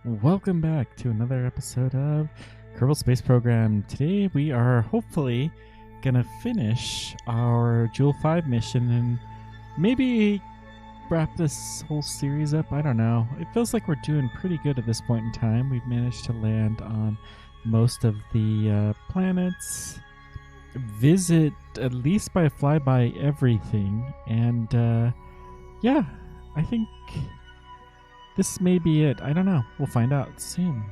Welcome back to another episode of Kerbal Space Program. Today we are hopefully gonna finish our Jool 5 mission and maybe wrap this whole series up. I don't know. It feels like we're doing pretty good at this point in time. We've managed to land on most of the planets, visit at least by flyby everything, and yeah, I think this may be it. I don't know. We'll find out soon.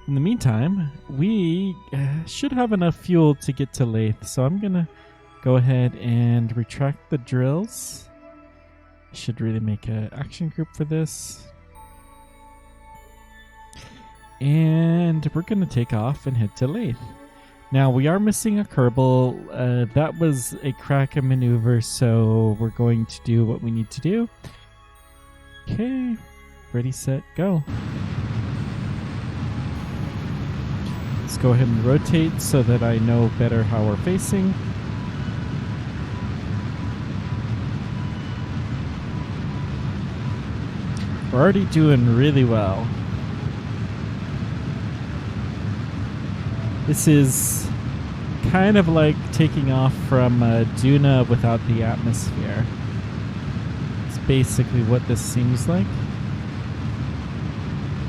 In the meantime, we should have enough fuel to get to Laythe, so I'm going to go ahead and retract the drills. Should really make an action group for this. And we're going to take off and head to Laythe. Now, we are missing a Kerbal. That was a Kraken maneuver, so we're going to do what we need to do. Okay, ready, set, go. Let's go ahead and rotate so that I know better how we're facing. We're already doing really well. This is kind of like taking off from Duna without the atmosphere. Basically what this seems like.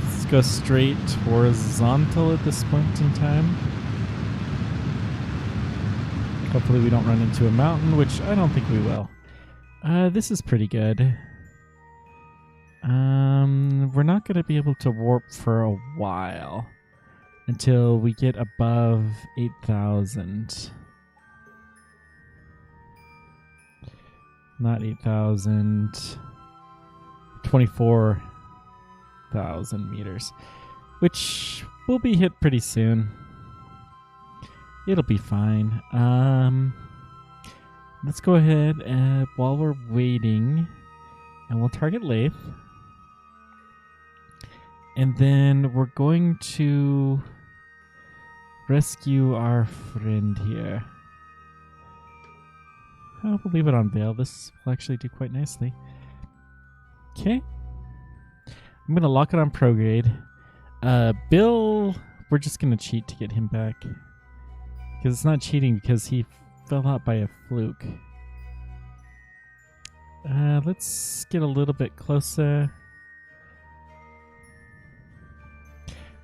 Let's go straight horizontal at this point in time. Hopefully we don't run into a mountain, which I don't think we will. This is pretty good. We're not going to be able to warp for a while until we get above 8,000. Not 8,000, 24,000 meters, which will be hit pretty soon. It'll be fine. Let's go ahead and while we're waiting, and we'll target Laythe. And then we're going to rescue our friend here. We'll leave it on Veil. This will actually do quite nicely. Okay. I'm going to lock it on prograde. Bill, we're just going to cheat to get him back. Because it's not cheating because he fell out by a fluke. Let's get a little bit closer.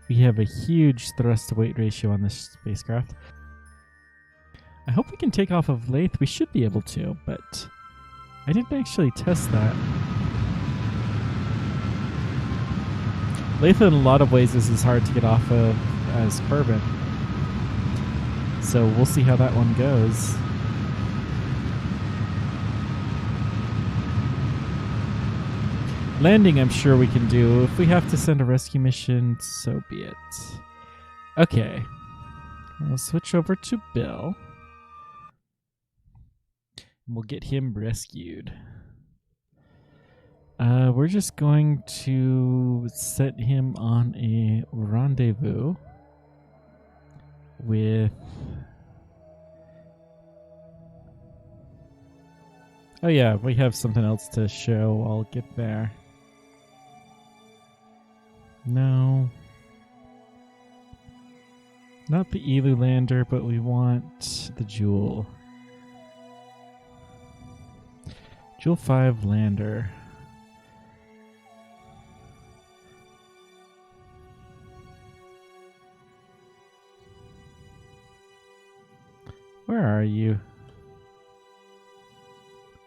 We have a huge thrust-to-weight ratio on this spacecraft. I hope we can take off of Laythe. We should be able to, but I didn't actually test that. Laythe in a lot of ways is as hard to get off of as Kerbin. So we'll see how that one goes. Landing, I'm sure we can do. If we have to send a rescue mission, so be it. Okay. We'll switch over to Bill. We'll get him rescued. We're just going to set him on a rendezvous with... Oh yeah, we have something else to show. I'll get there. No. Not the Elu lander, but we want the Jool. Jool 5 lander. Where are you?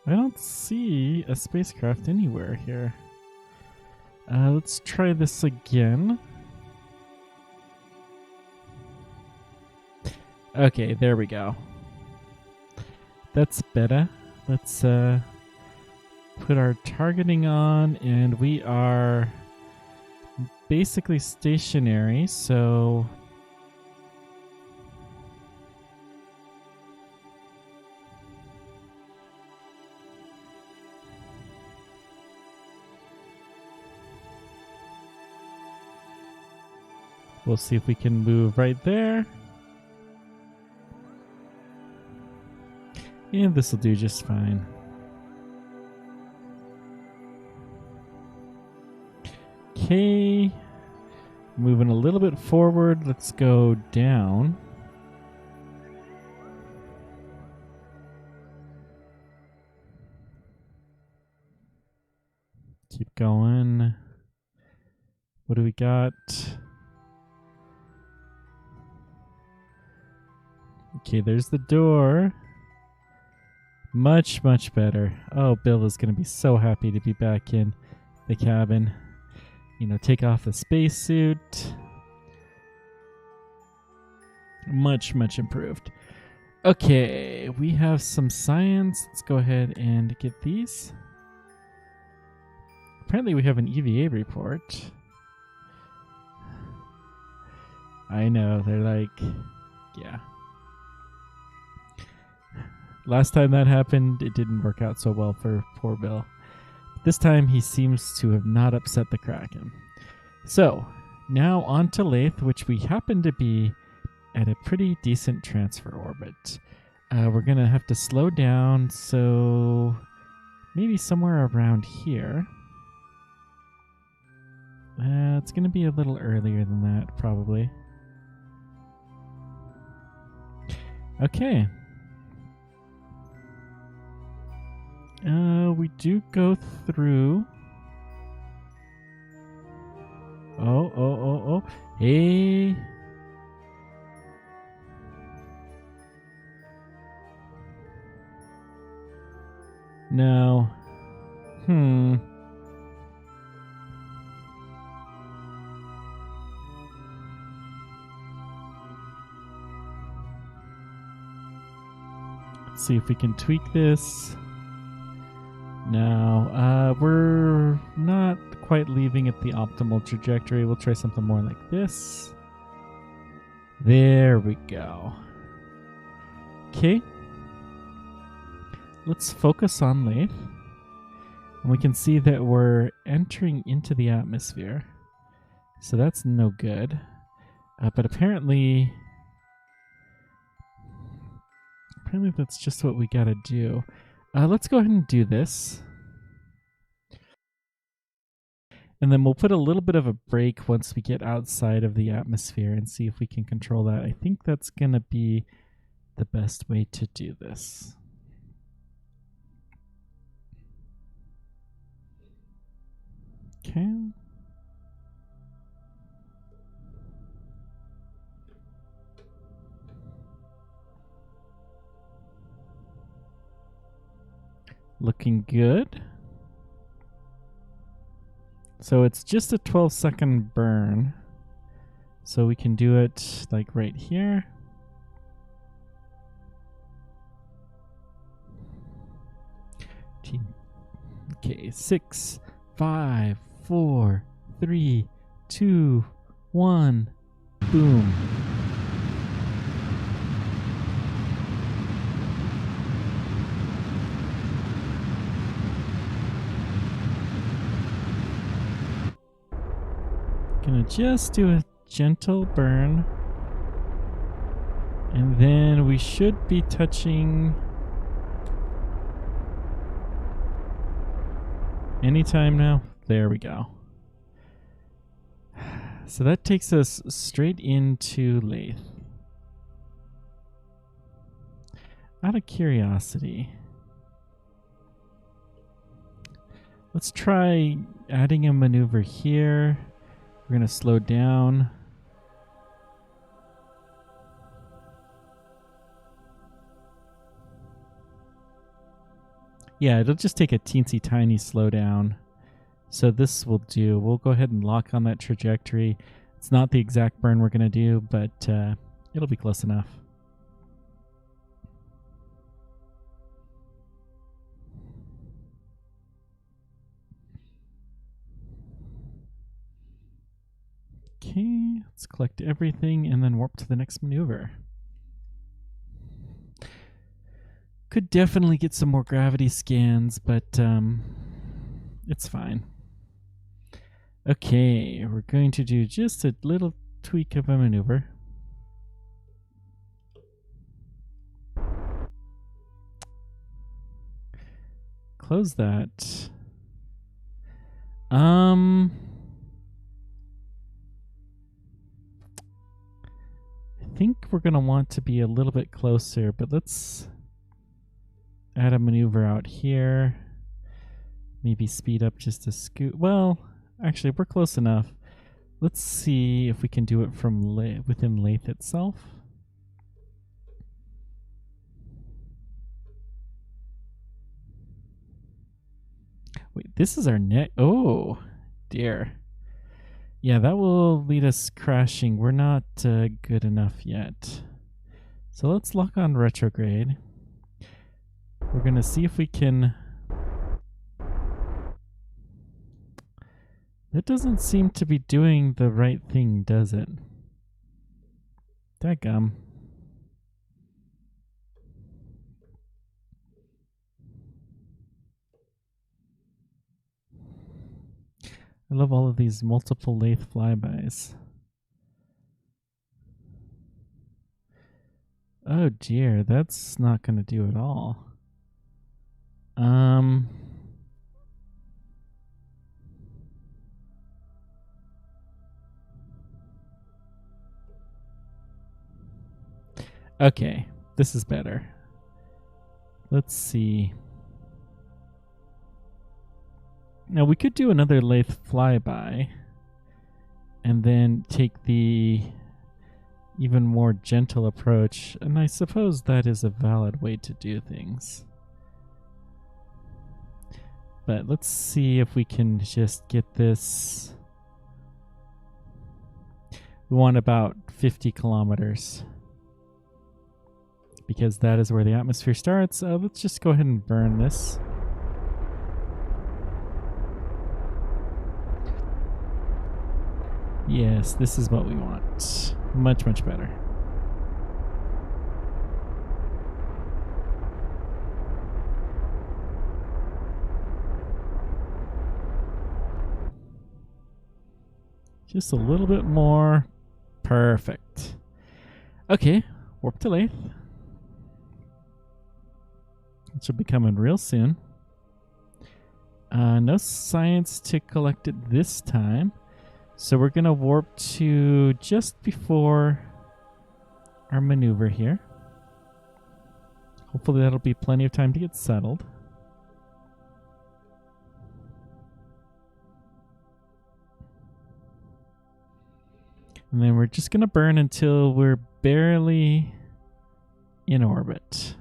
I don't see a spacecraft anywhere here. Let's try this again. Okay, there we go. That's better. Let's put our targeting on, and we are basically stationary, so we'll see if we can move right there. And this will do just fine. Okay. Moving a little bit forward. Let's go down. Keep going. What do we got? Okay, there's the door. Much, much better. Oh, Bill is going to be so happy to be back in the cabin. You know, take off the spacesuit. Much, much improved. Okay, we have some science. Let's go ahead and get these. Apparently we have an EVA report. I know, they're like, yeah. Last time that happened, it didn't work out so well for poor Bill. This time he seems to have not upset the Kraken. So, now on to Laythe, which we happen to be at a pretty decent transfer orbit. We're going to have to slow down, so maybe somewhere around here. It's going to be a little earlier than that, probably. Okay. We do go through. Oh. Hey. No. Let's see if we can tweak this. No, we're not quite leaving at the optimal trajectory. We'll try something more like this. There we go. Okay. Let's focus on Laythe. And we can see that we're entering into the atmosphere. So that's no good. But apparently that's just what we gotta do. Let's go ahead and do this. And then we'll put a little bit of a break once we get outside of the atmosphere and see if we can control that. I think that's going to be the best way to do this. Okay. Looking good. So it's just a 12-second burn. So we can do it like right here. Okay, 6, 5, 4, 3, 2, 1. Boom. Gonna just do a gentle burn. And then we should be touching anytime now. There we go. So that takes us straight into Laythe. Out of curiosity, let's try adding a maneuver here. We're going to slow down. Yeah, it'll just take a teensy tiny slowdown. So this will do. We'll go ahead and lock on that trajectory. It's not the exact burn we're going to do, but it'll be close enough. Okay, let's collect everything and then warp to the next maneuver. Could definitely get some more gravity scans, but it's fine. Okay, we're going to do just a little tweak of a maneuver. Close that. think we're going to want to be a little bit closer, but let's add a maneuver out here. Maybe speed up just a scoot. Well, actually, we're close enough. Let's see if we can do it from within Laythe itself. Wait, this is our net. Oh, dear. Yeah, that will lead us crashing. We're not good enough yet. So let's lock on retrograde. We're going to see if we can... That doesn't seem to be doing the right thing, does it? Dadgum. I love all of these multiple Laythe flybys. Oh dear, that's not going to do at all. Okay, this is better. Let's see. Now we could do another Laythe flyby and then take the even more gentle approach, and I suppose that is a valid way to do things. But let's see if we can just get this. We want about 50 kilometers because that is where the atmosphere starts. Let's just go ahead and burn this. Yes, this is what we want. Much, much better. Just a little bit more. Perfect. Okay, warp to Laythe. It should be coming real soon. No science to collect it this time. So we're going to warp to just before our maneuver here. Hopefully that'll be plenty of time to get settled. And then we're just going to burn until we're barely in orbit.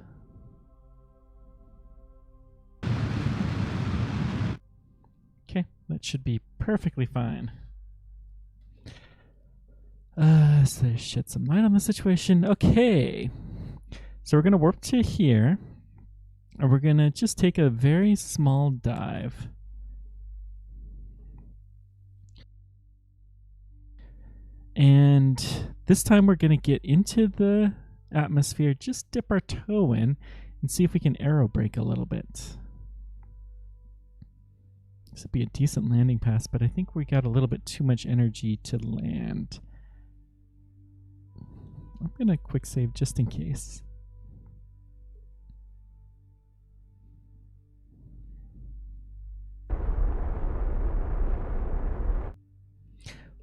Okay, that should be perfectly fine. So shed some light on the situation. Okay. So we're going to warp to here. And we're going to just take a very small dive. And this time we're going to get into the atmosphere, just dip our toe in, and see if we can aero brake a little bit. This would be a decent landing pass, but I think we got a little bit too much energy to land. I'm going to quick save just in case.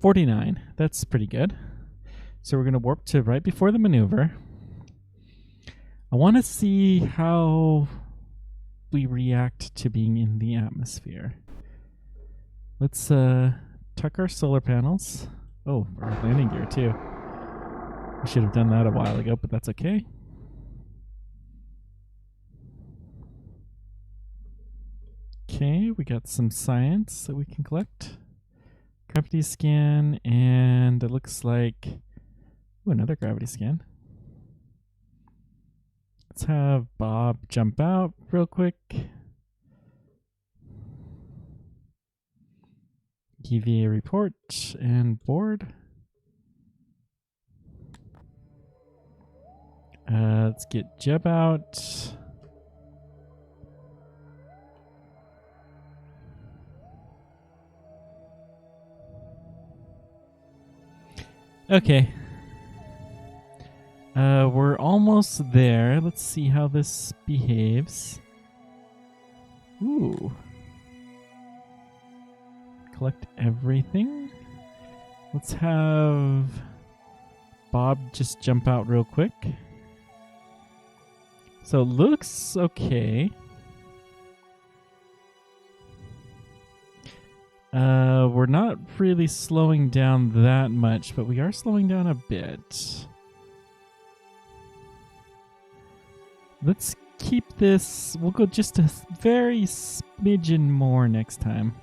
$49. That's pretty good. So we're going to warp to right before the maneuver. I want to see how we react to being in the atmosphere. Let's tuck our solar panels. Oh, our landing gear too. We should have done that a while ago, but that's okay. Okay, we got some science that we can collect. Gravity scan, and it looks like... Ooh, another gravity scan. Let's have Bob jump out real quick. EVA report and board. Let's get Jeb out. Okay. We're almost there. Let's see how this behaves. Ooh. Collect everything. Let's have Bob just jump out real quick. So it looks okay. We're not really slowing down that much, but we are slowing down a bit. Let's keep this. We'll go just a very smidgen more next time.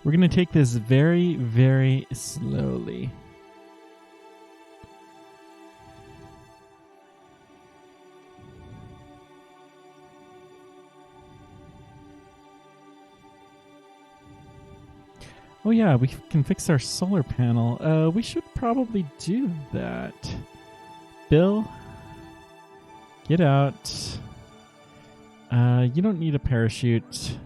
We're going to take this very, very slowly. Oh yeah, we can fix our solar panel. We should probably do that. Bill, get out. You don't need a parachute.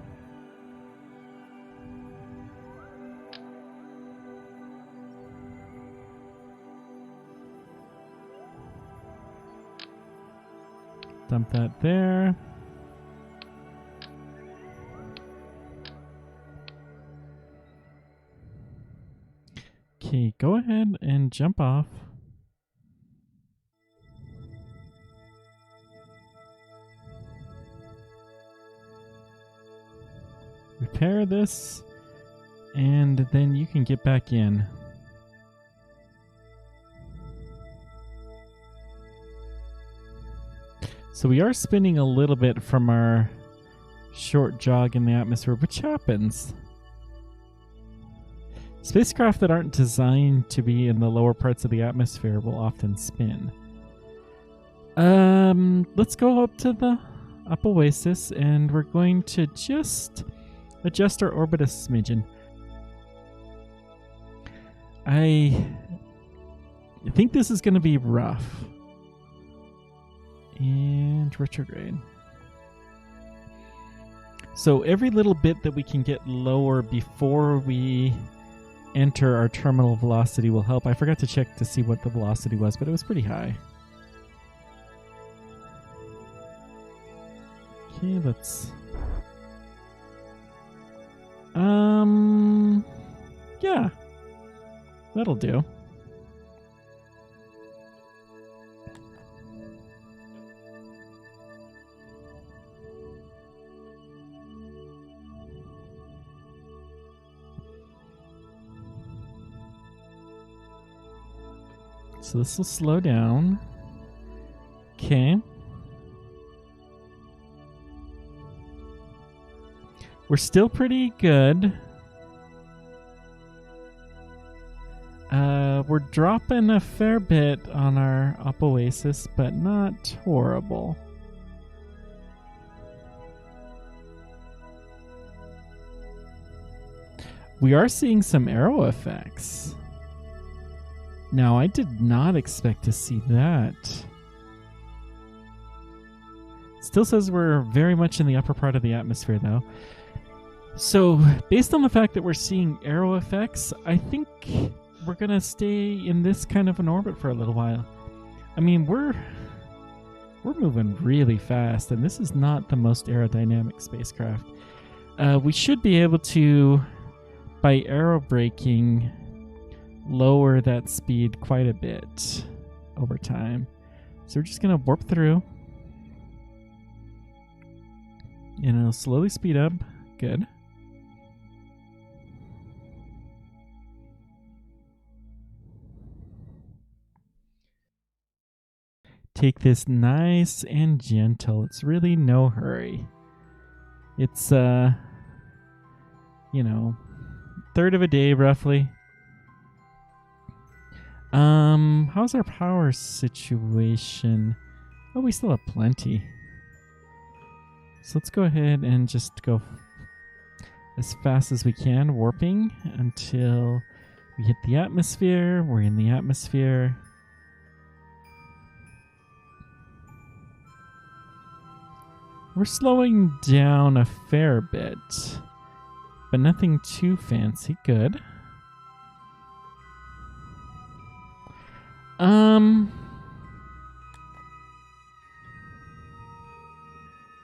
Dump that there. Okay, go ahead and jump off. Repair this, and then you can get back in. So we are spinning a little bit from our short jog in the atmosphere, which happens. Spacecraft that aren't designed to be in the lower parts of the atmosphere will often spin. Let's go up to the Up Oasis, and we're going to just adjust our orbit a smidgen. I think this is going to be rough. And retrograde. So every little bit that we can get lower before we enter our terminal velocity will help. I forgot to check to see what the velocity was, but it was pretty high. Okay, let's... yeah. That'll do. So this will slow down. Okay. We're still pretty good. We're dropping a fair bit on our Up Oasis, but not horrible. We are seeing some aero effects. Now, I did not expect to see that. Still says we're very much in the upper part of the atmosphere, though. So, based on the fact that we're seeing aero effects, I think we're going to stay in this kind of an orbit for a little while. I mean, we're moving really fast, and this is not the most aerodynamic spacecraft. We should be able to, by aero braking, lower that speed quite a bit over time. So we're just going to warp through. And it'll slowly speed up. Good. Take this nice and gentle. It's really no hurry. It's, you know, third of a day roughly. How's our power situation? Oh, we still have plenty. So let's go ahead and just go as fast as we can, warping until we hit the atmosphere. We're in the atmosphere. We're slowing down a fair bit, but nothing too fancy. Good.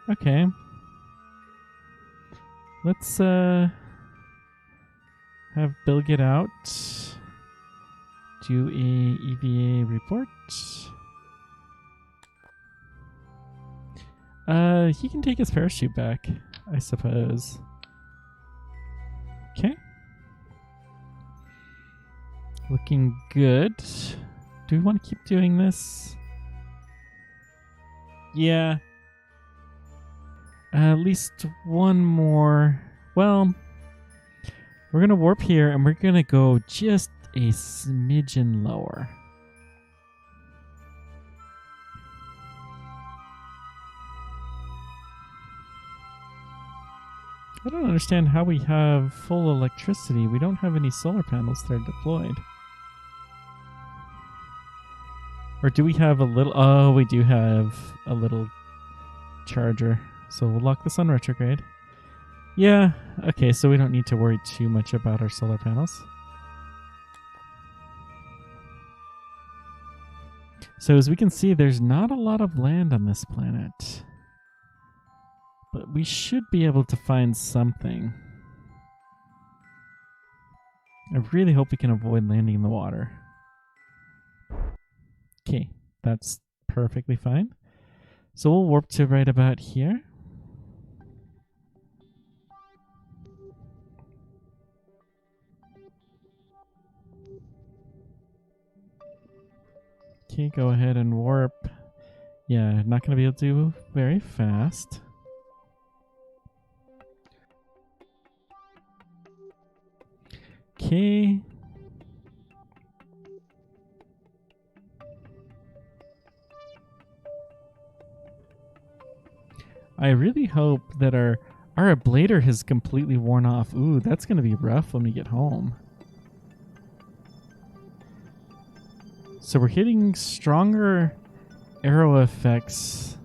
Okay. Let's have Bill get out. do a EVA report. He can take his parachute back, I suppose. Okay. Looking good. Do we want to keep doing this? Yeah. At least one more. Well, we're going to warp here and we're going to go just a smidgen lower. I don't understand how we have full electricity. We don't have any solar panels that are deployed. Or do we have a little... Oh, we do have a little charger. So we'll lock this on retrograde. Yeah, okay, so we don't need to worry too much about our solar panels. So as we can see, there's not a lot of land on this planet. But we should be able to find something. I really hope we can avoid landing in the water. Okay, that's perfectly fine. So we'll warp to right about here. Okay, go ahead and warp. Yeah, not going to be able to do very fast. Okay. I really hope that our ablator has completely worn off. Ooh, that's going to be rough when we get home. So we're hitting stronger arrow effects,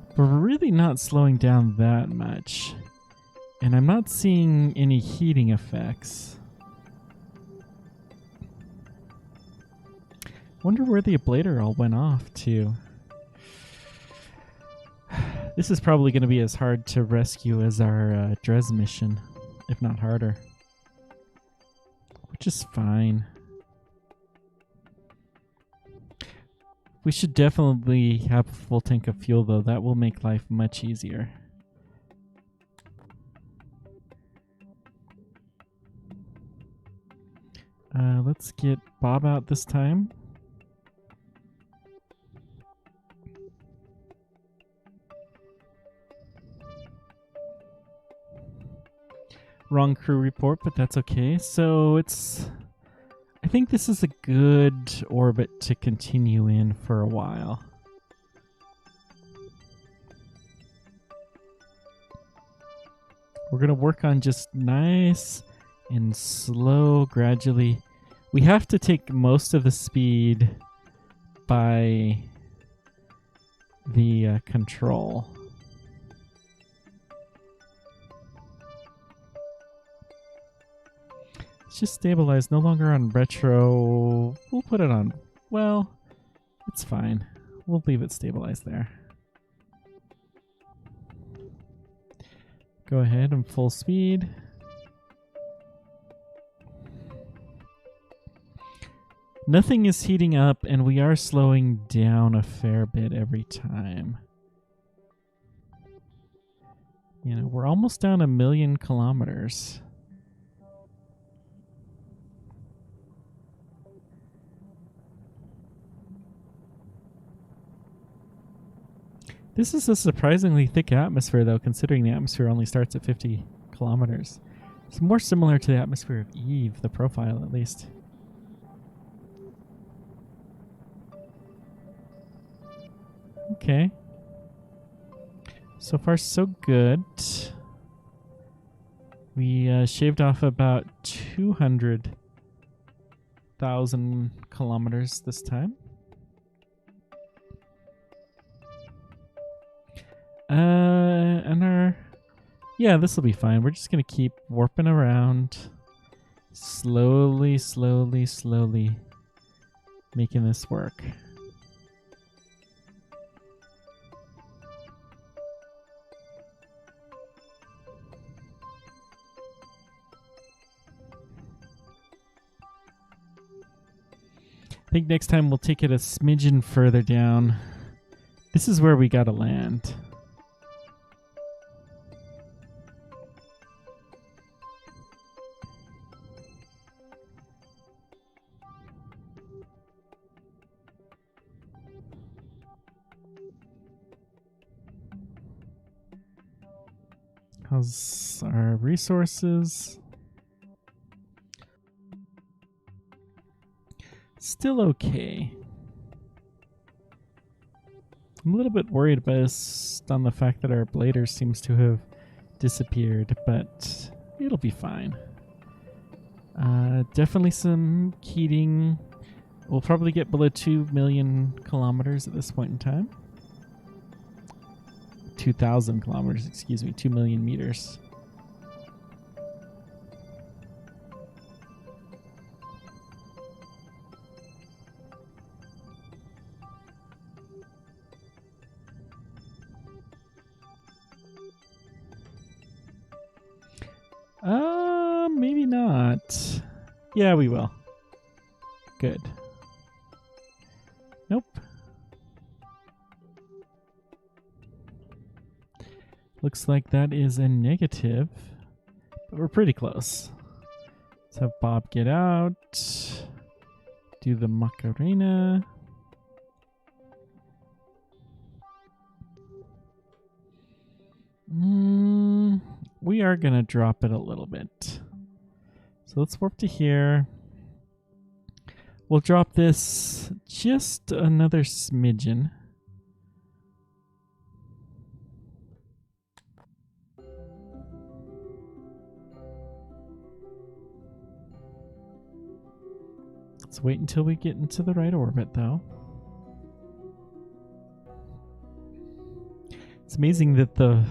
but we're really not slowing down that much. And I'm not seeing any heating effects. Wonder where the ablator all went off to. This is probably going to be as hard to rescue as our Dres mission, if not harder. Which is fine. We should definitely have a full tank of fuel, though. That will make life much easier. Let's get Bob out this time. Wrong crew report, but that's okay. So I think this is a good orbit to continue in for a while. We're going to work on just nice and slow, gradually. We have to take most of the speed by the control. It's just stabilized, no longer on retro. We'll put it on, well, it's fine. We'll leave it stabilized there. Go ahead and full speed. Nothing is heating up, and we are slowing down a fair bit every time. You know, we're almost down 1,000,000 kilometers. This is a surprisingly thick atmosphere, though, considering the atmosphere only starts at 50 kilometers. It's more similar to the atmosphere of Eve, the profile at least. Okay. So far, so good. We shaved off about 200,000 kilometers this time. And yeah, this will be fine. We're just going to keep warping around. Slowly, slowly, slowly making this work. I think next time we'll take it a smidgen further down. This is where we gotta land. How's our resources? Still okay. I'm a little bit worried based on the fact that our blader seems to have disappeared, but it'll be fine. Definitely some heating. We'll probably get below 2 million kilometers at this point in time. 2,000 kilometers, excuse me, 2 million meters. Maybe not. Yeah, we will. Good. Nope. Looks like that is a negative, but we're pretty close. Let's have Bob get out. Do the Macarena. We are going to drop it a little bit. So let's warp to here. We'll drop this just another smidgen. Let's wait until we get into the right orbit, though. It's amazing that the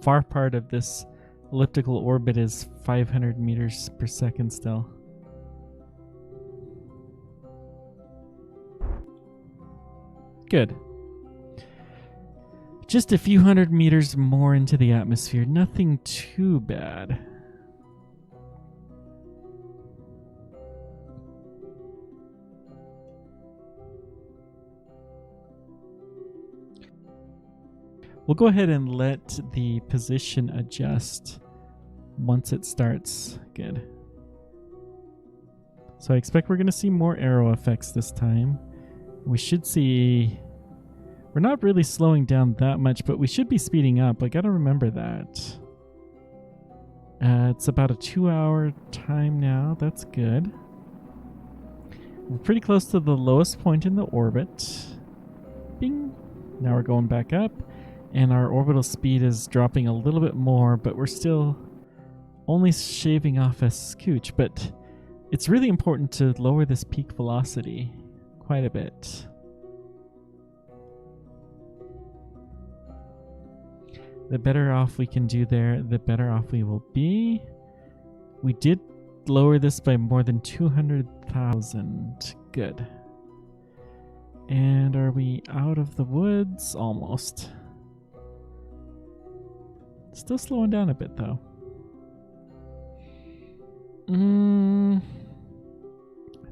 far part of this elliptical orbit is 500 meters per second still. Good. Just a few hundred meters more into the atmosphere. Nothing too bad. We'll go ahead and let the position adjust once it starts. Good. So I expect we're going to see more arrow effects this time. We should see... We're not really slowing down that much, but we should be speeding up. I got to remember that. It's about a 2-hour time now. That's good. We're pretty close to the lowest point in the orbit. Bing. Now we're going back up. And our orbital speed is dropping a little bit more, but we're still only shaving off a scooch. But it's really important to lower this peak velocity quite a bit. The better off we can do there, the better off we will be. We did lower this by more than 200,000. Good. And are we out of the woods? Almost. Still slowing down a bit, though. I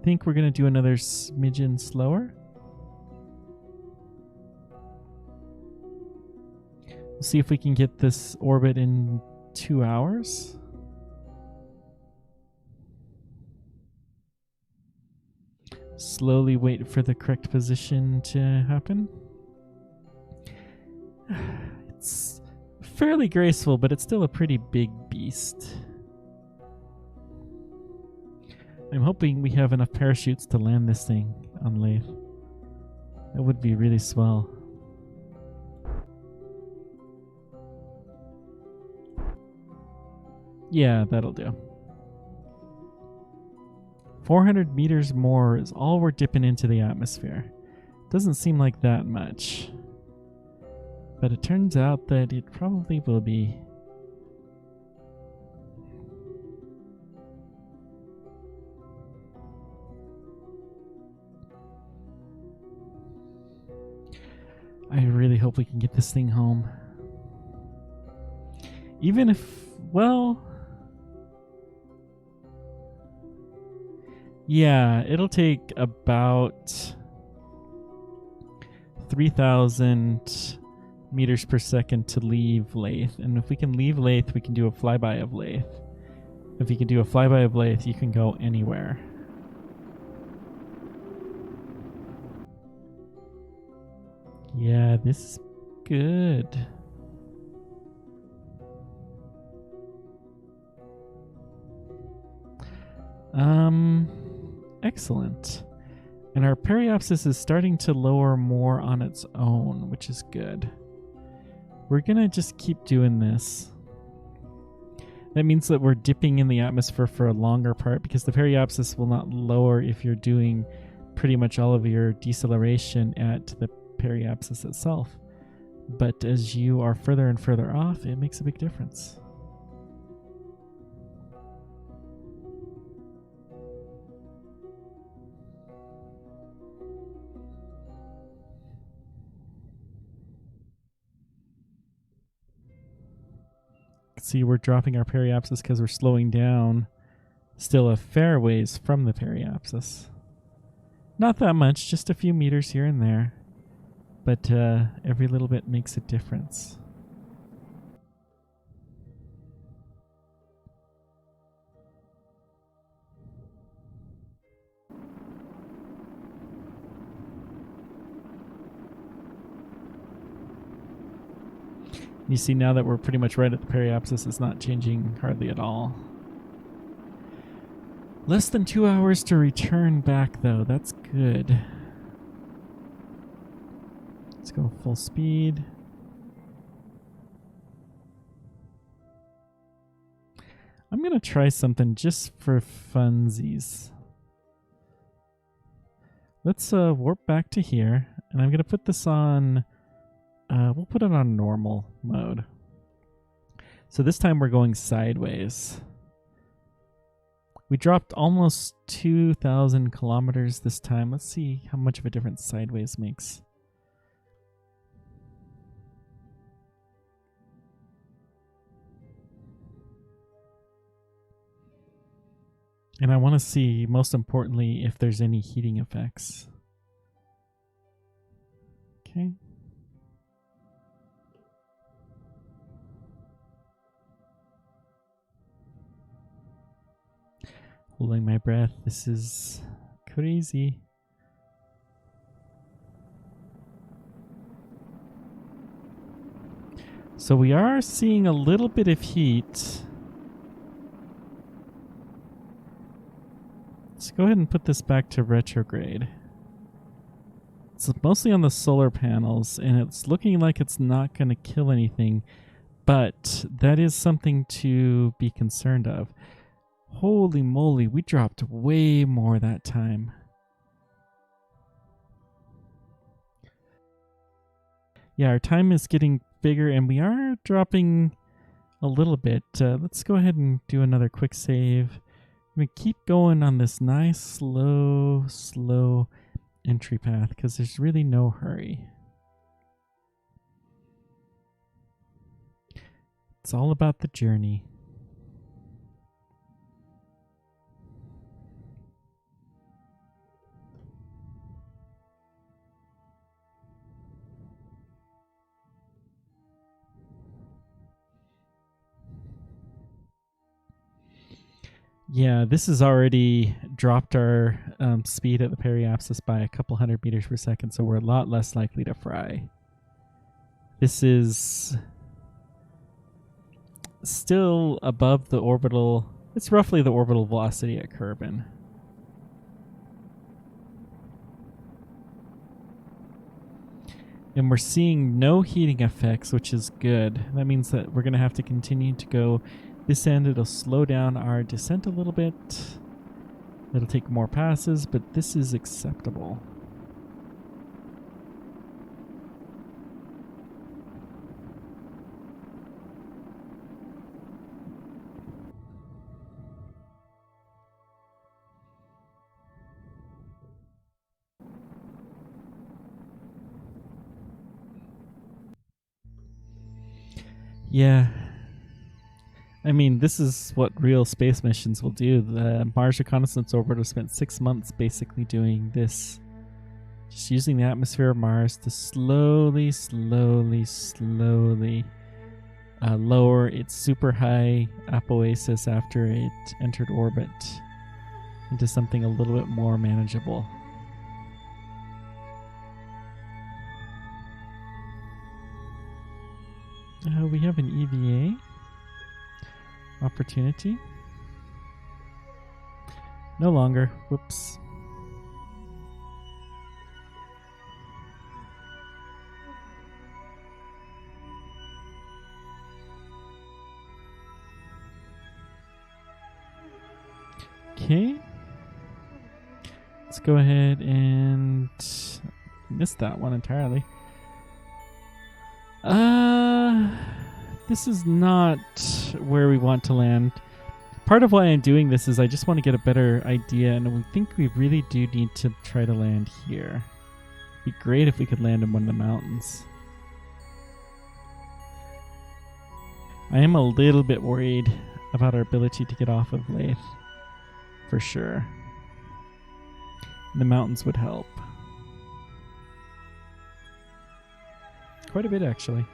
think we're going to do another smidgen slower. We'll see if we can get this orbit in 2 hours. Slowly wait for the correct position to happen. It's fairly graceful, but it's still a pretty big beast. I'm hoping we have enough parachutes to land this thing on Laythe. That would be really swell. Yeah, that'll do. 400 meters more is all we're dipping into the atmosphere. Doesn't seem like that much. But it turns out that it probably will be. I really hope we can get this thing home. Even if, well... Yeah, it'll take about 3,000 meters per second to leave Laythe. And if we can leave Laythe, we can do a flyby of Laythe. If you can do a flyby of Laythe, you can go anywhere. Yeah, this is good. Excellent. And our periapsis is starting to lower more on its own, which is good. We're gonna just keep doing this. That means that we're dipping in the atmosphere for a longer part because the periapsis will not lower if you're doing pretty much all of your deceleration at the periapsis itself. But as you are further and further off, it makes a big difference. See, we're dropping our periapsis because we're slowing down still a fair ways from the periapsis. Not that much, just a few meters here and there. But every little bit makes a difference. You see now that we're pretty much right at the periapsis, it's not changing hardly at all. Less than 2 hours to return back though, that's good. Let's go full speed. I'm going to try something just for funsies. Let's warp back to here, and I'm going to put this on, we'll put it on normal mode. So this time we're going sideways. We dropped almost 2,000 kilometers this time. Let's see how much of a difference sideways makes. And I want to see, most importantly, if there's any heating effects. Okay. Holding my breath. This is crazy. So we are seeing a little bit of heat. Let's go ahead and put this back to retrograde. It's mostly on the solar panels, and it's looking like it's not going to kill anything, but that is something to be concerned of. Holy moly, we dropped way more that time. Yeah, our time is getting bigger, and we are dropping a little bit. Let's go ahead and do another quick save. I'm going to keep going on this nice, slow entry path because there's really no hurry. It's all about the journey. Yeah, this has already dropped our speed at the periapsis by a couple hundred meters per second, so we're a lot less likely to fry. This is still above the orbital. It's roughly the orbital velocity at Kerbin. And we're seeing no heating effects, which is good. That means that we're going to have to continue to go this end. It'll slow down our descent a little bit. It'll take more passes, but this is acceptable. Yeah. I mean, this is what real space missions will do. The Mars Reconnaissance Orbiter spent 6 months basically doing this. Just using the atmosphere of Mars to slowly lower its super high apoasis after it entered orbit into something a little bit more manageable. We have an EVA opportunity. No longer. Whoops. Okay. Let's go ahead and miss that one entirely. This is not where we want to land. Part of why I'm doing this is I just want to get a better idea, and we think we really do need to try to land here. It'd be great if we could land in one of the mountains. I am a little bit worried about our ability to get off of Laythe, for sure. The mountains would help. Quite a bit, actually.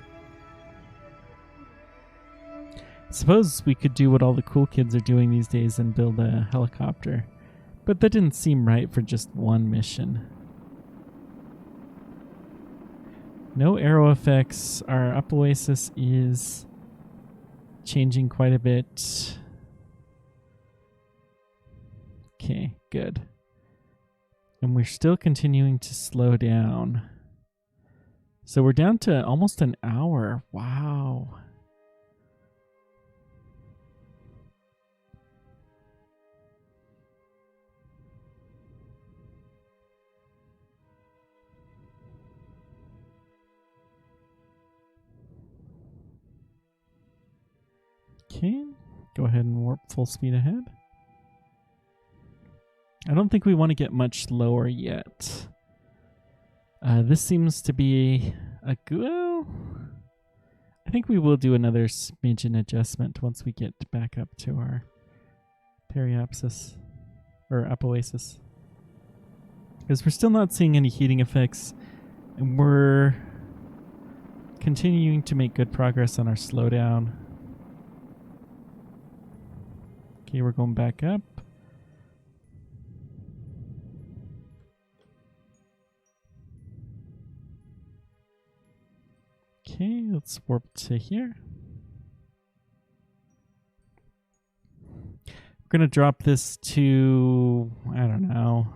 Suppose we could do what all the cool kids are doing these days and build a helicopter. But that didn't seem right for just one mission. No aero effects. Our apoasis is changing quite a bit. Okay, good. And we're still continuing to slow down. So we're down to almost an hour. Wow. Okay, go ahead and warp full speed ahead. I don't think we want to get much lower yet. This seems to be a good... Well, I think we will do another smidgen adjustment once we get back up to our periapsis, or apoasis. Because we're still not seeing any heating effects, and we're continuing to make good progress on our slowdown. Okay, we're going back up. Okay, let's warp to here. We're going to drop this to, I don't know,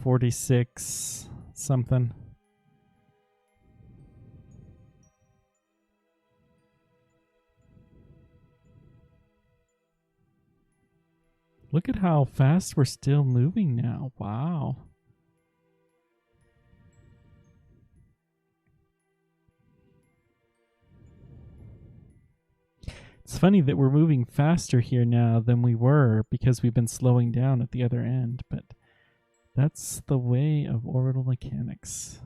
46 something. Look at how fast we're still moving now. Wow. It's funny that we're moving faster here now than we were because we've been slowing down at the other end, but that's the way of orbital mechanics.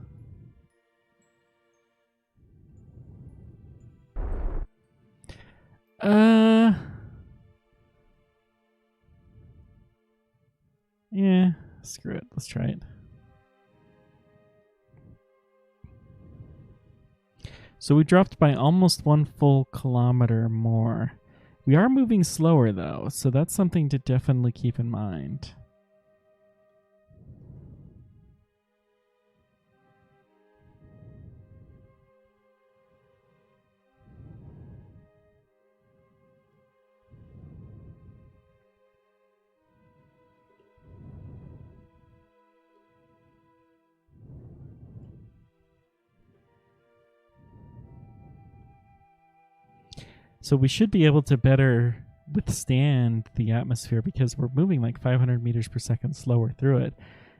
Yeah, screw it. Let's try it. So we dropped by almost 1 full kilometer more. We are moving slower though, so that's something to definitely keep in mind. So we should be able to better withstand the atmosphere because we're moving like 500 meters per second slower through it.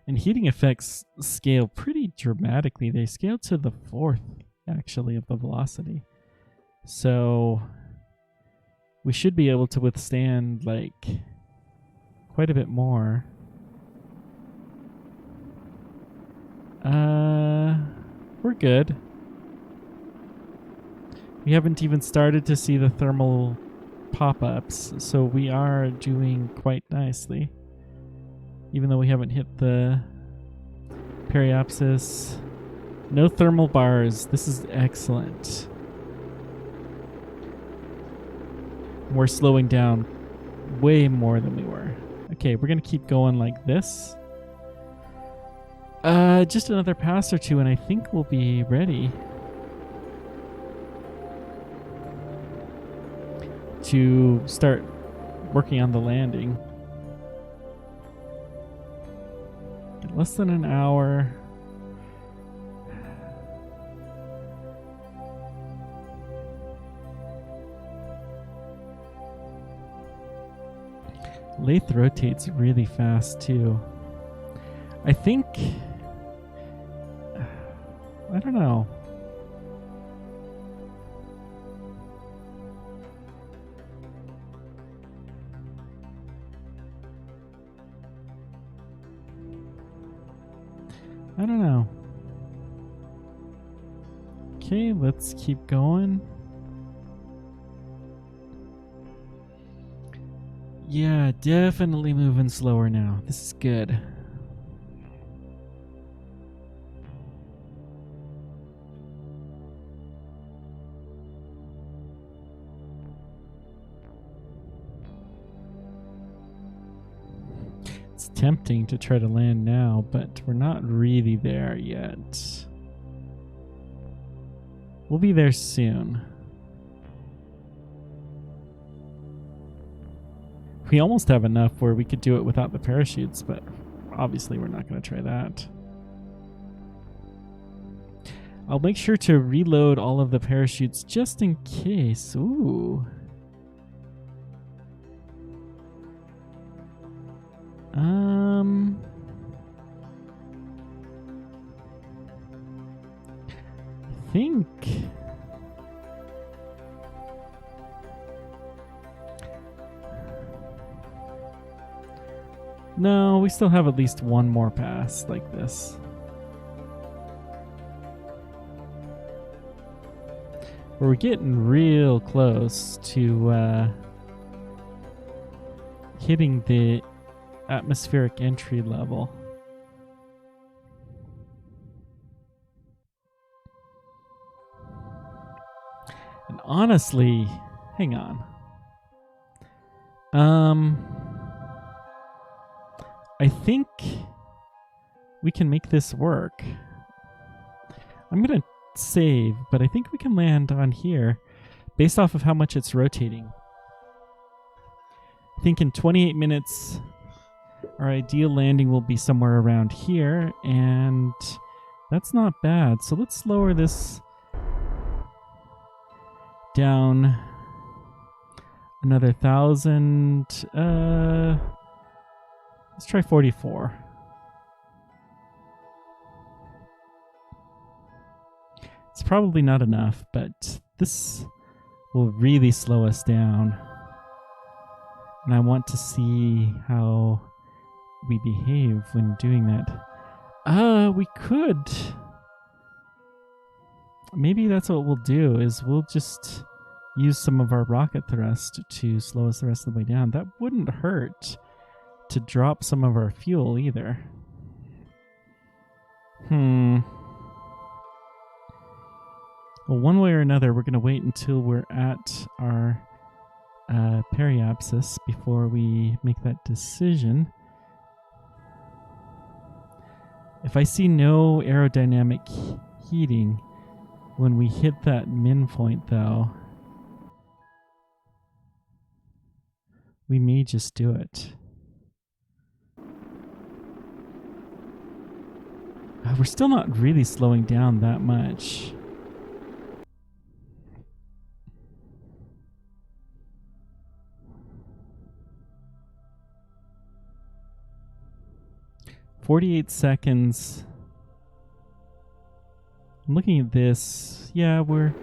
And heating effects scale pretty dramatically. They scale to the 4th, actually, of the velocity. So we should be able to withstand like quite a bit more. We're good. We haven't even started to see the thermal pop-ups, so we are doing quite nicely. Even though we haven't hit the periapsis. No thermal bars. This is excellent. We're slowing down way more than we were. Okay, we're going to keep going like this. Just another pass or two, and I think we'll be ready to start working on the landing. Less than an hour. Laythe rotates really fast too. I think, I don't know. I don't know. Okay, let's keep going. Yeah, definitely moving slower now. This is good. It's tempting to try to land now, but we're not really there yet. We'll be there soon. We almost have enough where we could do it without the parachutes, but obviously we're not going to try that. I'll make sure to reload all of the parachutes just in case. Ooh. I think no, we still have at least one more pass like this. We're getting real close to hitting the atmospheric entry level. And honestly, hang on. I think we can make this work. I'm going to save, but I think we can land on here based off of how much it's rotating. I think in 28 minutes, our ideal landing will be somewhere around here, and that's not bad. So let's lower this down another 1,000. Let's try 44. It's probably not enough, but this will really slow us down. And I want to see how we behave when doing that. We could. Maybe that's what we'll do, is we'll just use some of our rocket thrust to slow us the rest of the way down. That wouldn't hurt to drop some of our fuel either. Well, one way or another, we're going to wait until we're at our periapsis before we make that decision. If I see no aerodynamic heating when we hit that min point, though, we may just do it. We're still not really slowing down that much. "48 seconds. I'm looking at this. Yeah, we're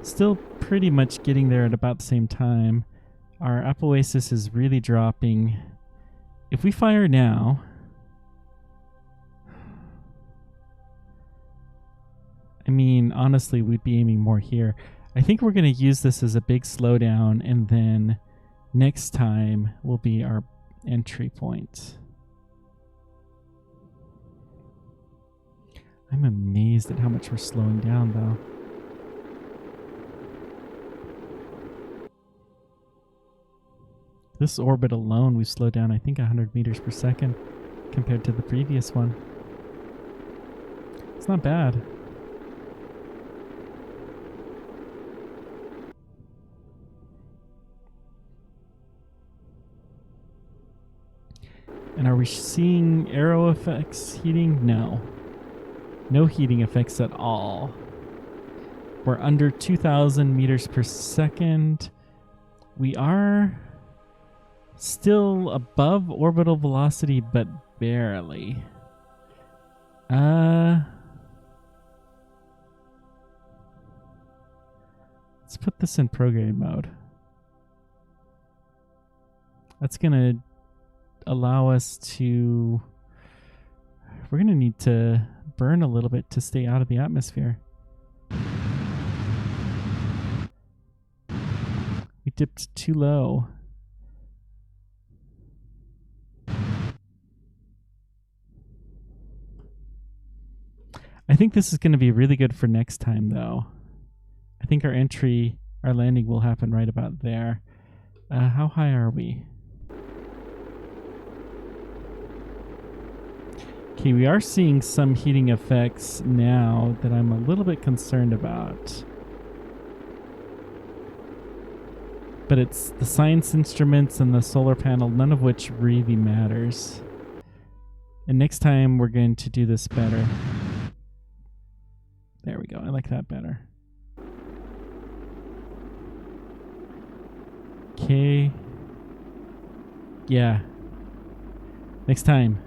still pretty much getting there at about the same time. Our apoasis is really dropping. If we fire now, I mean, honestly, we'd be aiming more here. I think we're going to use this as a big slowdown, and then next time will be our entry point. I'm amazed at how much we're slowing down, though. This orbit alone, we've slowed down, I think, 100 meters per second compared to the previous one. It's not bad. And are we seeing aero effects heating? No. No heating effects at all. We're under 2,000 meters per second. We are still above orbital velocity, but barely. Let's put this in prograde mode. That's going to allow us to... We're going to need to burn a little bit to stay out of the atmosphere. We dipped too low. I think this is going to be really good for next time, though. I think our landing will happen right about there. How high are we? Okay, we are seeing some heating effects now that I'm a little bit concerned about. But it's the science instruments and the solar panel, none of which really matters. And next time we're going to do this better. There we go. I like that better. Okay. Yeah. Next time.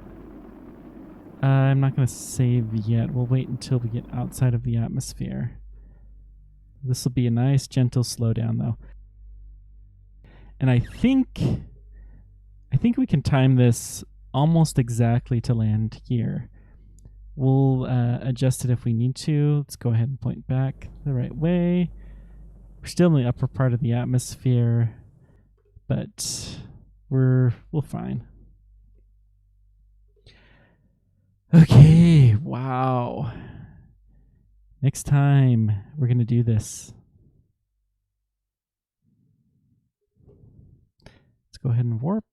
I'm not going to save yet. We'll wait until we get outside of the atmosphere. This will be a nice, gentle slowdown, though. And I think we can time this almost exactly to land here. We'll adjust it if we need to. Let's go ahead and point back the right way. We're still in the upper part of the atmosphere, but we'll fine. Okay, wow. Next time we're going to do this. Let's go ahead and warp.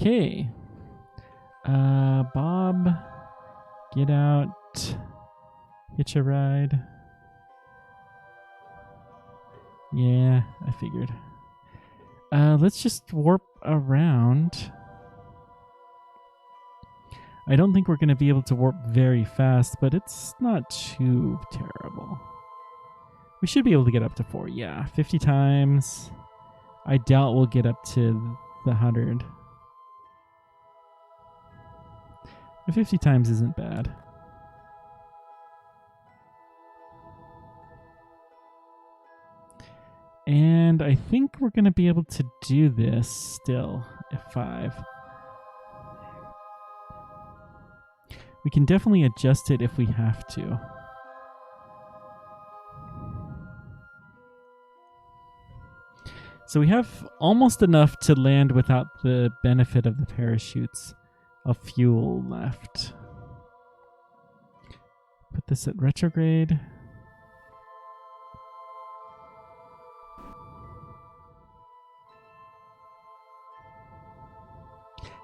Okay. Bob, get out. Hitch a ride. Yeah, I figured. Let's just warp around. I don't think we're going to be able to warp very fast, but it's not too terrible. We should be able to get up to 4. Yeah, 50 times. I doubt we'll get up to the 100. But 50 times isn't bad. And I think we're going to be able to do this still, F5. We can definitely adjust it if we have to. So we have almost enough to land without the benefit of the parachutes of fuel left. Put this at retrograde.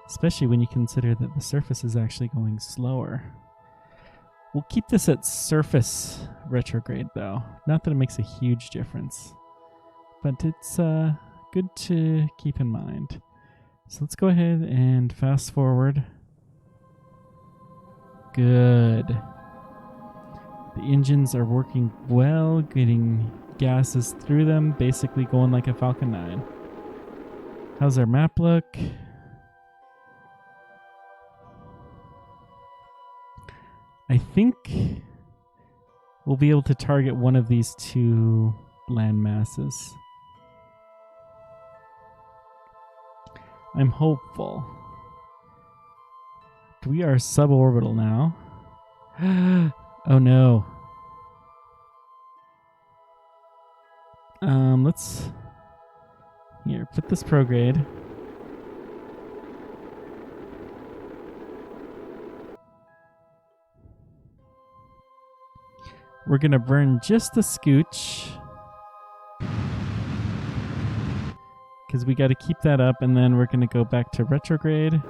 Especially when you consider that the surface is actually going slower. We'll keep this at surface retrograde, though. Not that it makes a huge difference, but it's good to keep in mind. So let's go ahead and fast forward. Good. The engines are working well, getting gases through them, basically going like a Falcon 9. How's our map look? I think we'll be able to target one of these two land masses. I'm hopeful. We are suborbital now. Oh no. Let's here, put this prograde. We're gonna burn just a scooch. Because we got to keep that up, and then we're going to go back to retrograde.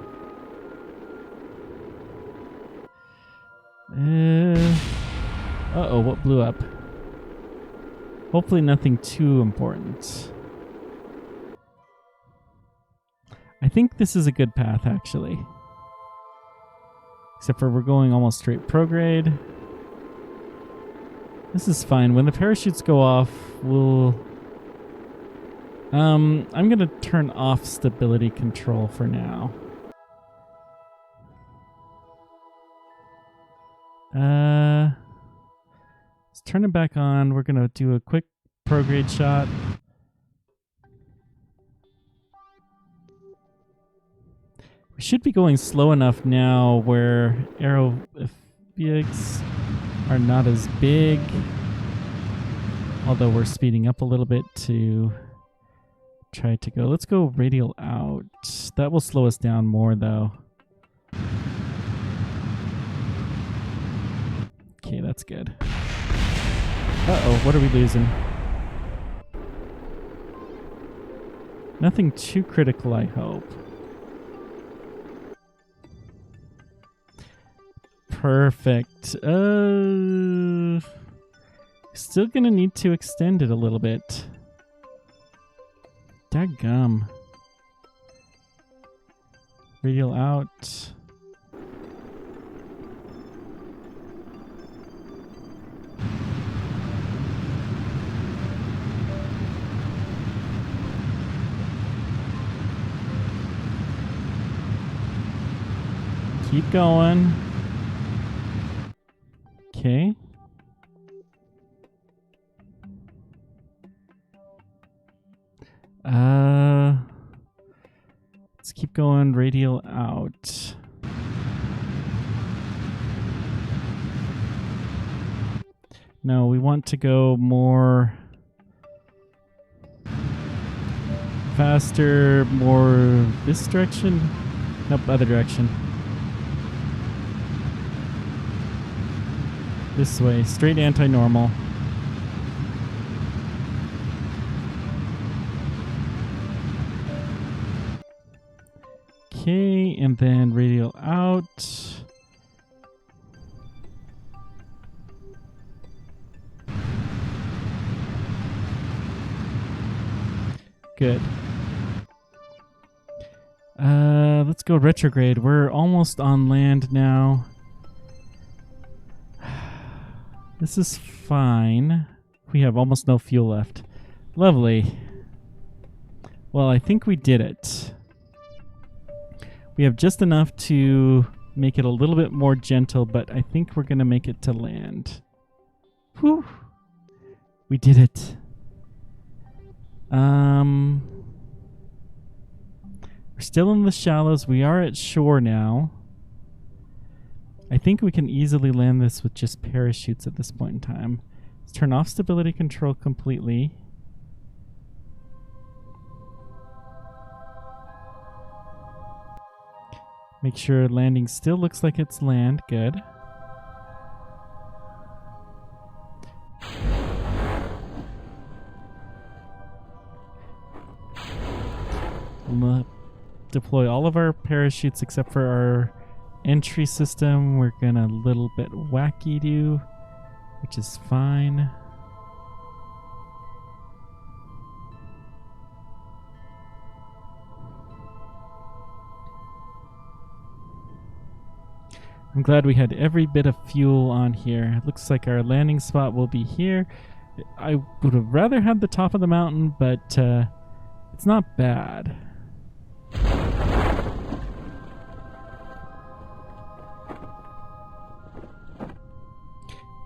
Uh-oh, what blew up? Hopefully nothing too important. I think this is a good path, actually. Except for we're going almost straight prograde. This is fine. When the parachutes go off, we'll... I'm going to turn off stability control for now. Let's turn it back on. We're going to do a quick prograde shot. We should be going slow enough now where aerobics are not as big. Although we're speeding up a little bit to try to go. Let's go radial out. That will slow us down more though. Okay, that's good. Uh-oh, what are we losing? Nothing too critical, I hope. Perfect. Still gonna need to extend it a little bit. Dadgum. Radial out. Keep going. Okay. Let's keep going radial out. No, we want to go more faster, more this direction. Nope, other direction. This way, straight anti-normal. Okay, and then radial out. Good. Let's go retrograde. We're almost on land now. This is fine. We have almost no fuel left. Lovely. Well, I think we did it. We have just enough to make it a little bit more gentle, but I think we're going to make it to land. Whew. We did it. We're still in the shallows. We are at shore now. I think we can easily land this with just parachutes at this point in time. Let's turn off stability control completely. Make sure landing still looks like it's land. Good. Deploy all of our parachutes except for our entry system. We're gonna a little bit wacky do, which is fine. I'm glad we had every bit of fuel on here. It looks like our landing spot will be here. I would have rather had the top of the mountain, but it's not bad.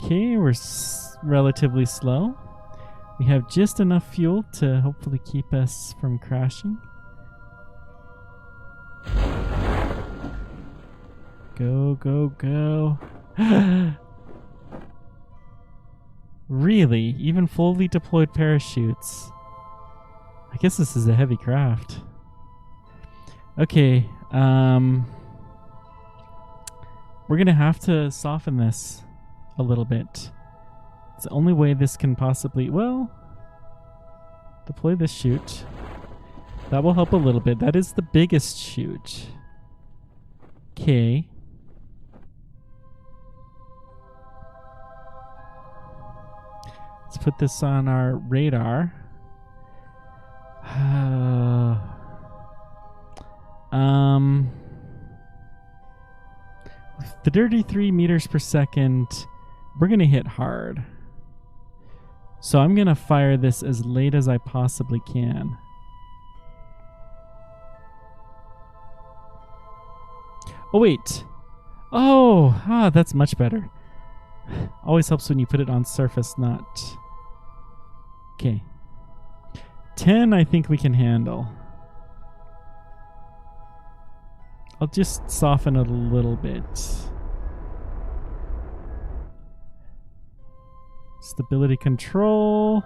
Okay, we're relatively slow. We have just enough fuel to hopefully keep us from crashing. Go, go, go. Really? Even fully deployed parachutes? I guess this is a heavy craft. Okay, we're gonna have to soften this a little bit. It's the only way this can possibly, well, deploy this chute. That will help a little bit. That is the biggest chute. Okay. Let's put this on our radar. With the 33 meters per second, we're going to hit hard. So I'm going to fire this as late as I possibly can. Oh, wait. Oh, that's much better. Always helps when you put it on surface, not... Okay. 10 I think we can handle. I'll just soften it a little bit. Stability control.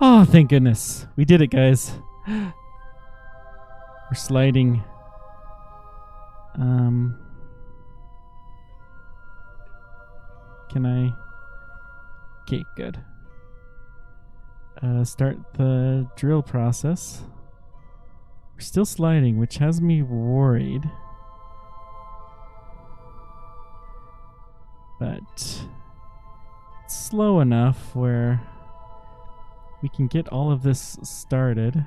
Oh, thank goodness. We did it, guys. We're sliding. Can I... Okay, good. Start the drill process. We're still sliding, which has me worried. But it's slow enough where we can get all of this started.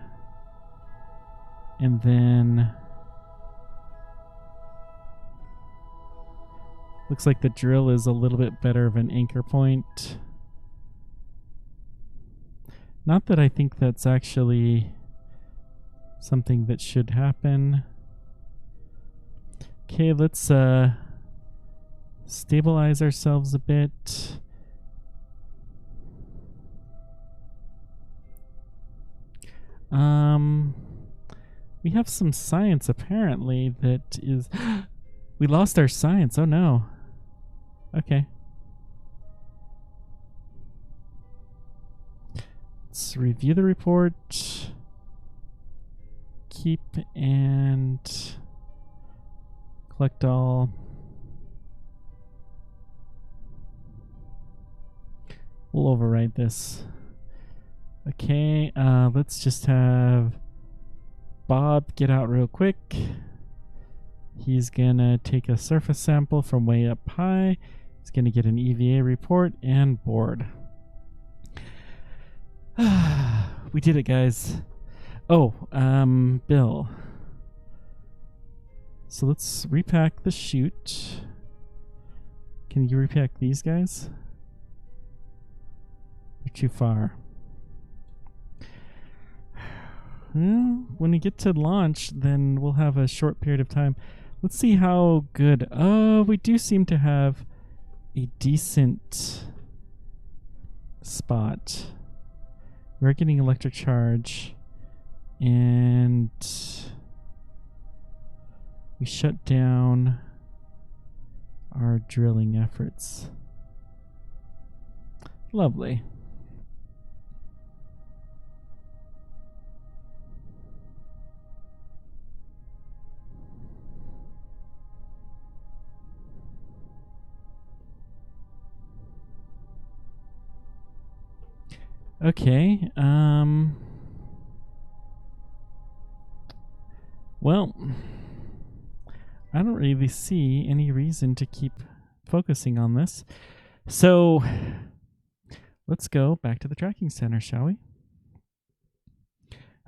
And then... Looks like the drill is a little bit better of an anchor point. Not that I think that's actually something that should happen. Okay, let's stabilize ourselves a bit. We have some science apparently that is... We lost our science. Oh no. Okay. Let's review the report. Keep and collect all. We'll overwrite this. Okay, let's just have Bob get out real quick. He's gonna take a surface sample from way up high. He's gonna get an EVA report and board. We did it, guys. Oh, Bill. So let's repack the chute. Can you repack these guys? They're too far. Well, when we get to launch, then we'll have a short period of time. Let's see how good... Oh, we do seem to have a decent spot. We're getting electric charge. And we shut down our drilling efforts. Lovely. Okay, well, I don't really see any reason to keep focusing on this. So, let's go back to the tracking center, shall we?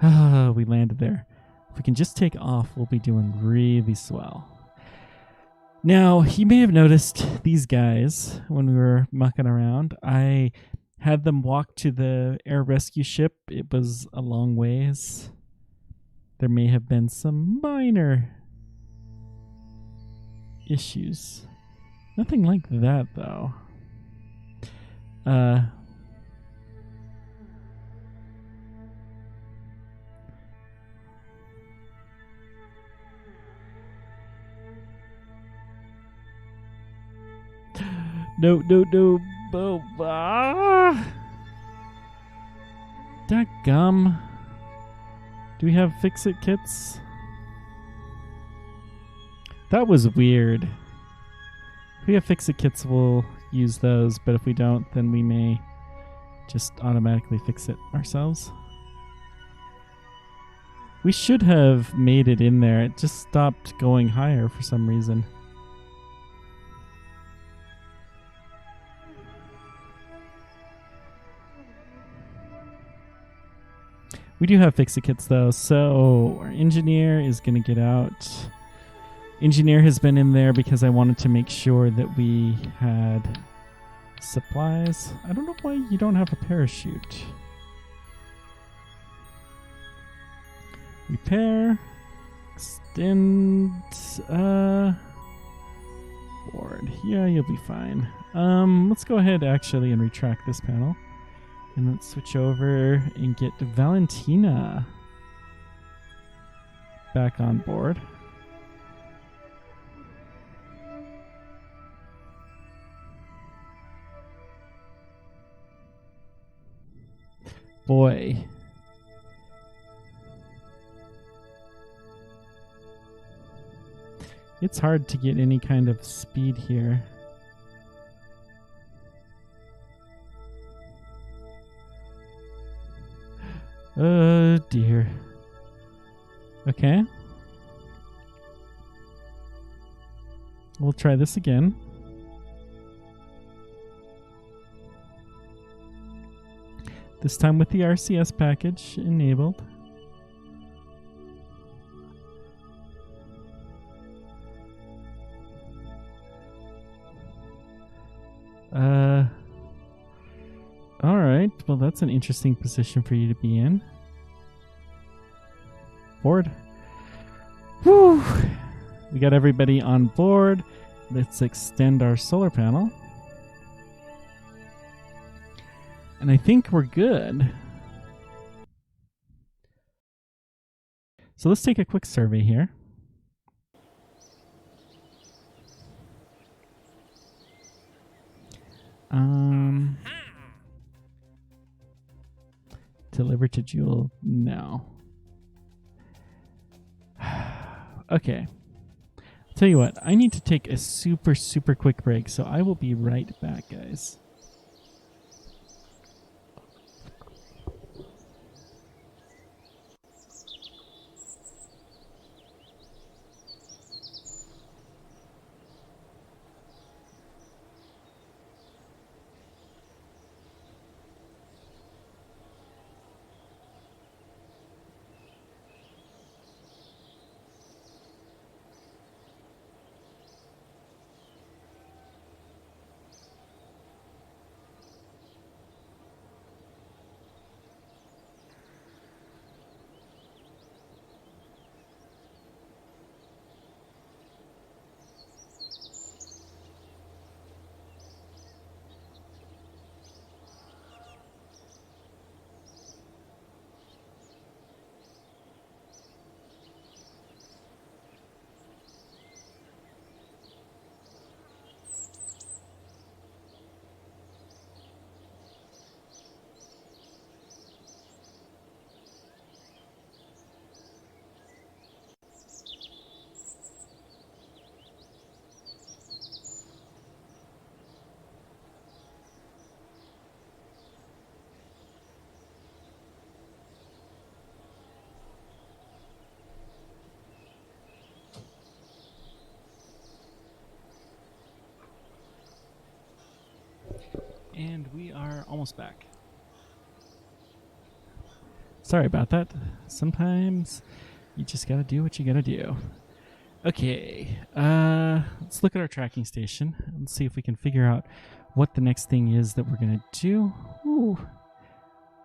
We landed there. If we can just take off, we'll be doing really swell. Now, you may have noticed these guys when we were mucking around. I had them walk to the air rescue ship. It was a long ways. There may have been some minor issues. Nothing like that, though. No, no, no. Oh, Dadgum. Do we have fix-it kits? That was weird. If we have fix-it kits, we'll use those, but if we don't, then we may just automatically fix it ourselves. We should have made it in there. It just stopped going higher for some reason. We do have fix-it kits though, so our engineer is going to get out. Engineer has been in there because I wanted to make sure that we had supplies. I don't know why you don't have a parachute. Repair. Extend. Board. Yeah, you'll be fine. Let's go ahead actually and retract this panel. And let's switch over and get Valentina back on board. Boy. It's hard to get any kind of speed here. Oh dear. Okay. We'll try this again. This time with the RCS package enabled. Alright, well that's an interesting position for you to be in. Board. Whew! We got everybody on board. Let's extend our solar panel. And I think we're good. So let's take a quick survey here. Deliver to Jool now. Okay. I'll tell you what, I need to take a super quick break, so I will be right back, guys. And we are almost back. Sorry about that. Sometimes you just gotta do what you gotta do. Okay, let's look at our tracking station and see if we can figure out what the next thing is that we're gonna do. Ooh,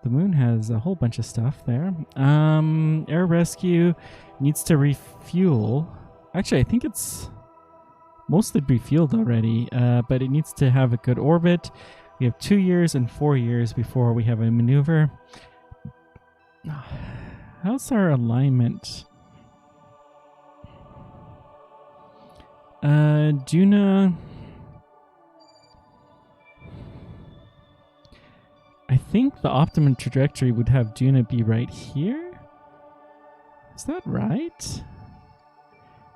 the moon has a whole bunch of stuff there. Air rescue needs to refuel. Actually, I think it's mostly refueled already, but it needs to have a good orbit. We have 2 years and 4 years before we have a maneuver. How's our alignment? Duna. I think the optimum trajectory would have Duna be right here. Is that right?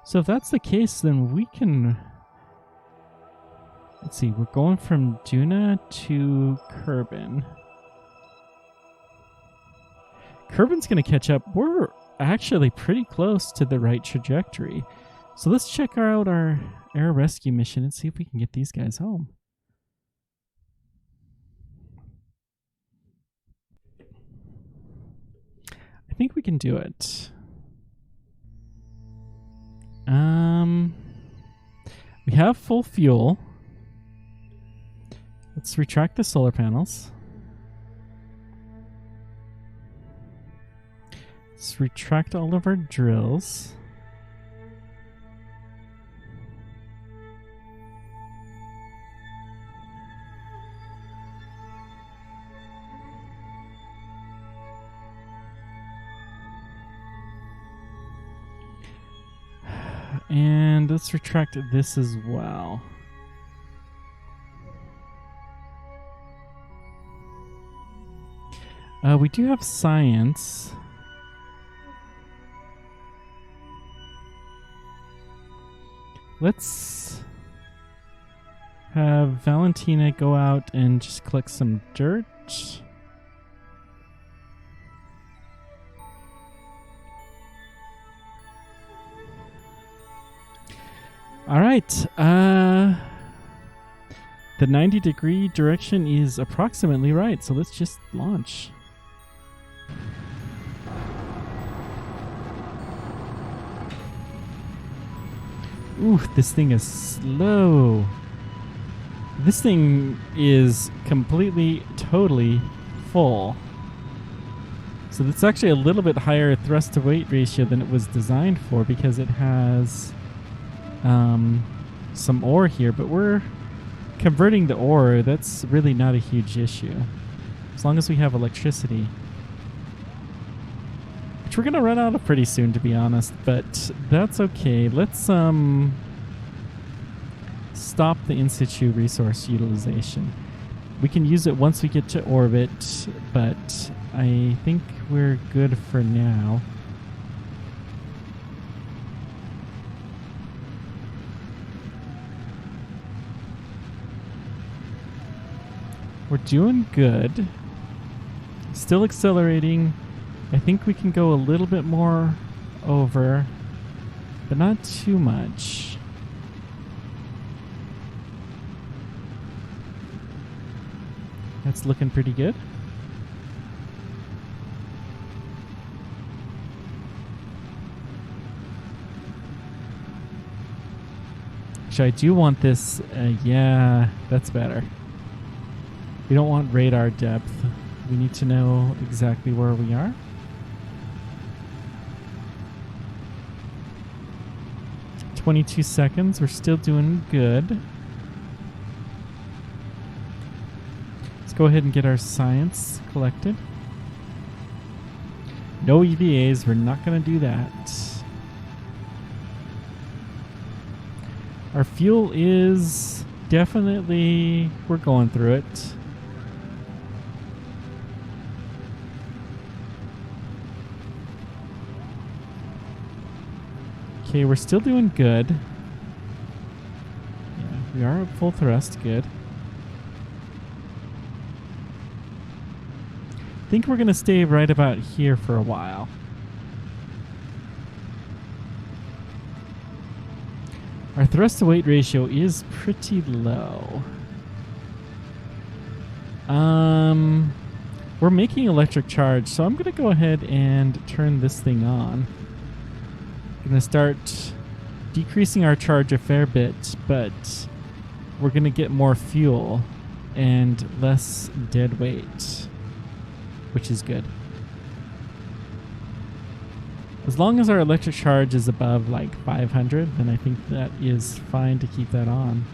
So if that's the case, then we can... Let's see, we're going from Duna to Kerbin. Kerbin's going to catch up. We're actually pretty close to the right trajectory. So let's check out our air rescue mission and see if we can get these guys home. I think we can do it. We have full fuel. Let's retract the solar panels. Let's retract all of our drills. And let's retract this as well. We do have science. Let's have Valentina go out and just collect some dirt. All right. The 90-degree direction is approximately right, so let's just launch. Ooh, this thing is slow. This thing is completely, totally full. So it's actually a little bit higher thrust to weight ratio than it was designed for because it has some ore here, but we're converting the ore. That's really not a huge issue as long as we have electricity, which we're gonna run out of pretty soon, to be honest, but that's okay. Let's stop the in-situ resource utilization. We can use it once we get to orbit, but I think we're good for now. We're doing good. Still accelerating. I think we can go a little bit more over, but not too much. That's looking pretty good. Actually, I do want this. Yeah, that's better. We don't want radar depth. We need to know exactly where we are. "22 seconds. We're still doing good. Let's go ahead and get our science collected. No EVAs. We're not going to do that. Our fuel is definitely... We're going through it. Okay, we're still doing good. Yeah, we are at full thrust. Good. I think we're going to stay right about here for a while. Our thrust to weight ratio is pretty low. We're making electric charge, so I'm going to go ahead and turn this thing on. Going to start decreasing our charge a fair bit, but we're going to get more fuel and less dead weight, which is good. As long as our electric charge is above like 500, then I think that is fine to keep that on.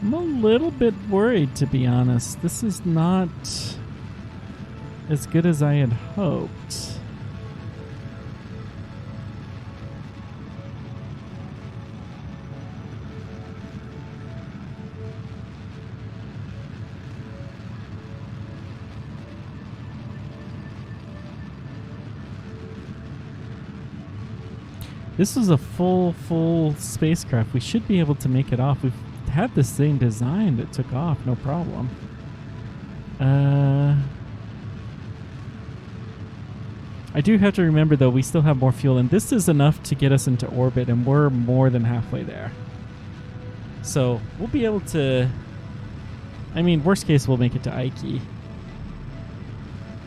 I'm a little bit worried, to be honest. This is not as good as I had hoped. This is a full spacecraft. We should be able to make it off. We've had the same design that took off, no problem. I do have to remember, though, we still have more fuel, and this is enough to get us into orbit, and we're more than halfway there. So we'll be able to... I mean, worst case, we'll make it to Ike.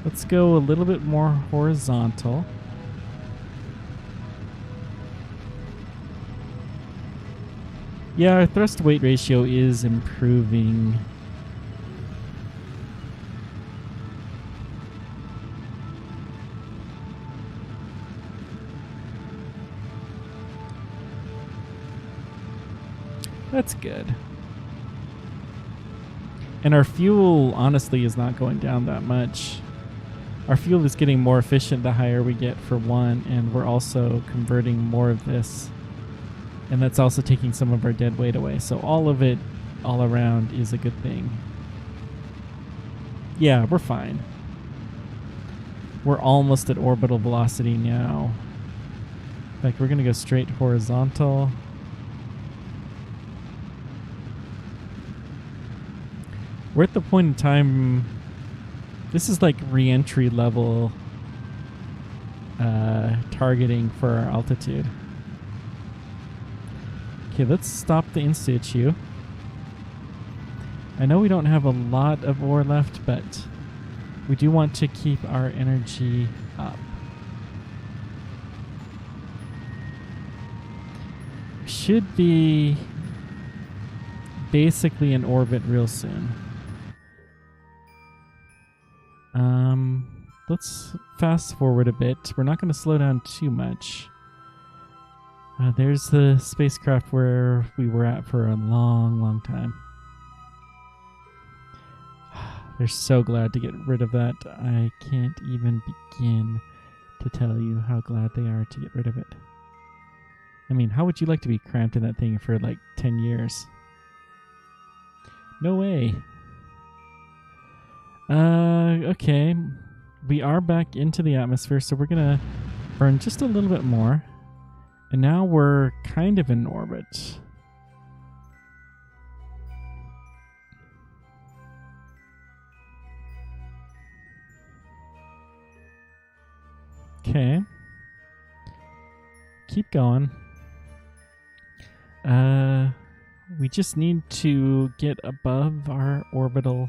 Let's go a little bit more horizontal. Yeah, our thrust-to-weight ratio is improving. That's good. And our fuel, honestly, is not going down that much. Our fuel is getting more efficient the higher we get, for one, and we're also converting more of this. And that's also taking some of our dead weight away. So all of it, all around, is a good thing. Yeah, we're fine. We're almost at orbital velocity now. In fact, we're going to go straight horizontal. We're at the point in time... This is like re-entry level targeting for our altitude. Okay, let's stop the in-situ. I know we don't have a lot of ore left, but we do want to keep our energy up. We should be basically in orbit real soon. Let's fast forward a bit. We're not going to slow down too much. There's the spacecraft where we were at for a long time. They're so glad to get rid of that. I can't even begin to tell you how glad they are to get rid of it. I mean, how would you like to be cramped in that thing for like 10 years? No way. Okay. We are back into the atmosphere, so we're going to burn just a little bit more. And now we're kind of in orbit. Okay. Keep going. We just need to get above our orbital,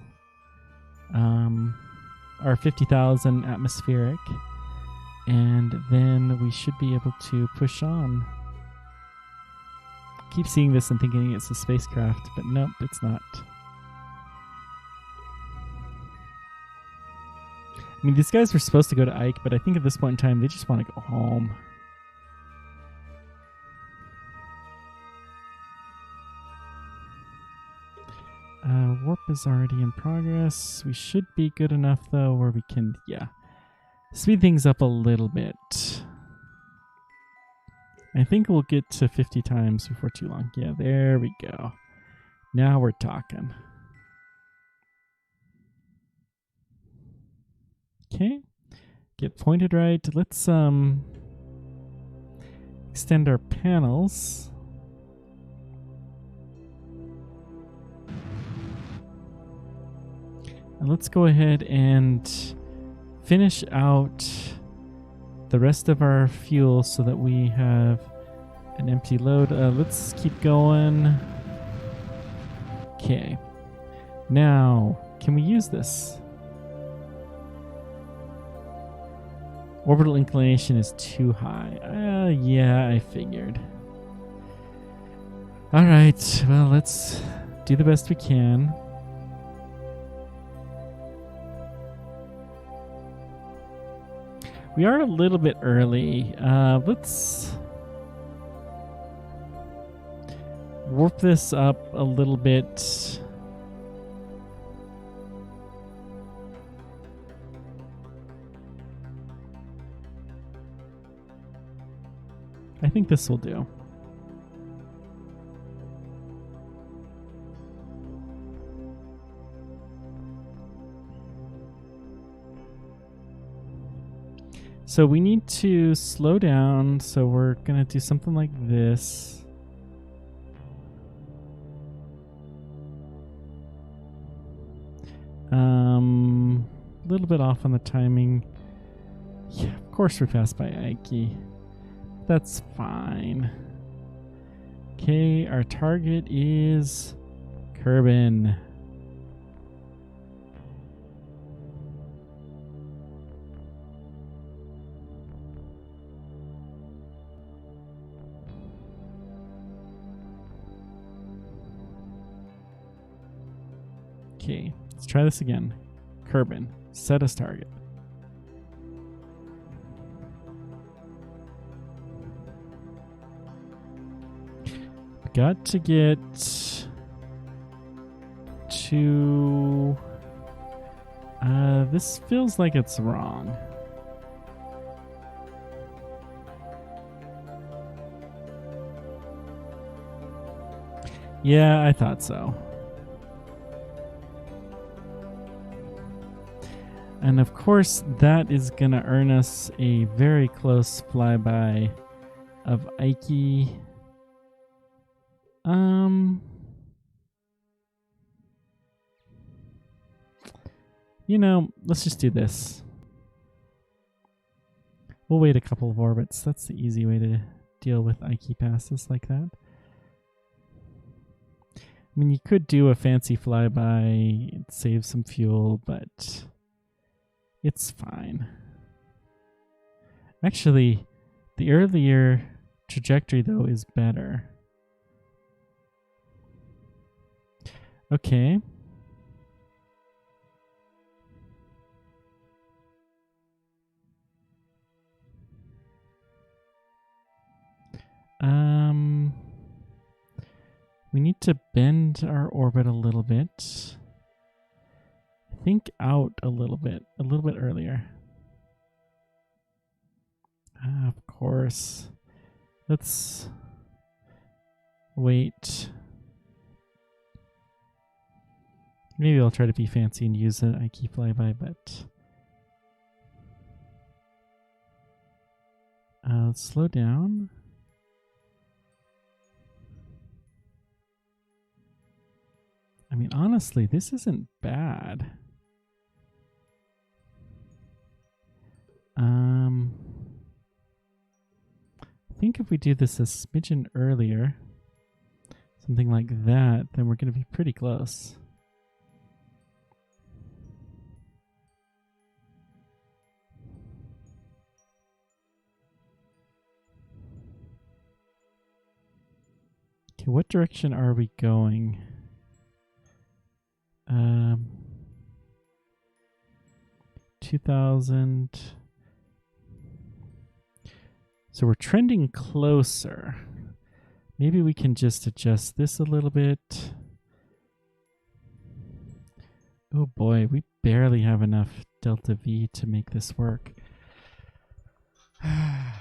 our 50,000 atmospheric, and then we should be able to push on. Keep seeing this and thinking it's a spacecraft, but nope, it's not. I mean, these guys were supposed to go to Ike, but I think at this point in time, they just want to go home. Warp is already in progress. We should be good enough, though, where we can, speed things up a little bit. I think we'll get to 50 times before too long. Yeah, there we go. Now we're talking. Okay. Get pointed right. Let's extend our panels. And let's go ahead and finish out the rest of our fuel so that we have an empty load. Let's keep going. Okay. Now, can we use this? Orbital inclination is too high. Yeah, I figured. All right. Well, let's do the best we can. We are a little bit early. Let's warp this up a little bit. I think this will do. So we need to slow down, so we're going to do something like this. A little bit off on the timing. Yeah, of course we passed by Ike. That's fine. Okay, our target is Kerbin. Okay, let's try this again. Kerbin, set as target. Got to get to... this feels like it's wrong. Yeah, I thought so. And of course, that is going to earn us a very close flyby of Ike. You know, let's just do this. We'll wait a couple of orbits. That's the easy way to deal with Ike passes like that. I mean, you could do a fancy flyby and save some fuel, but it's fine. Actually, the earlier trajectory, though, is better. Okay. We need to bend our orbit a little bit. Think out a little bit earlier. Of course. Let's wait. Maybe I'll try to be fancy and use an Ike flyby, but let's slow down. I mean, honestly, this isn't bad. I think if we do this a smidgen earlier, something like that, then we're going to be pretty close. Okay, what direction are we going? 2000. So we're trending closer. Maybe we can just adjust this a little bit. Oh boy, we barely have enough delta V to make this work. I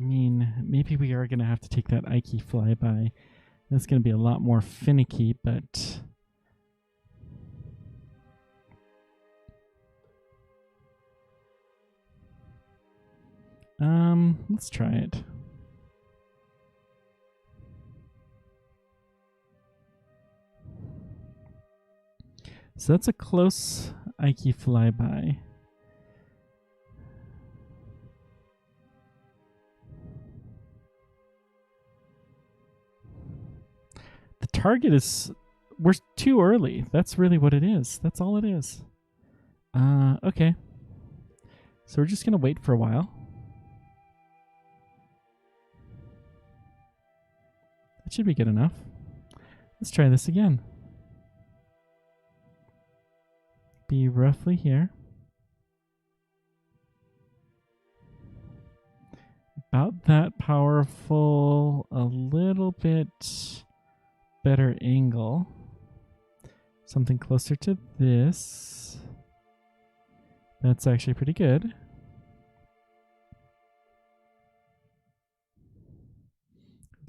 mean, maybe we are going to have to take that Ike flyby. That's going to be a lot more finicky, but... let's try it. So that's a close Ike flyby. The target is, we're too early. That's really what it is. That's all it is. Okay. So we're just going to wait for a while. That should be good enough. Let's try this again. Be roughly here. About that powerful, a little bit better angle. Something closer to this. That's actually pretty good.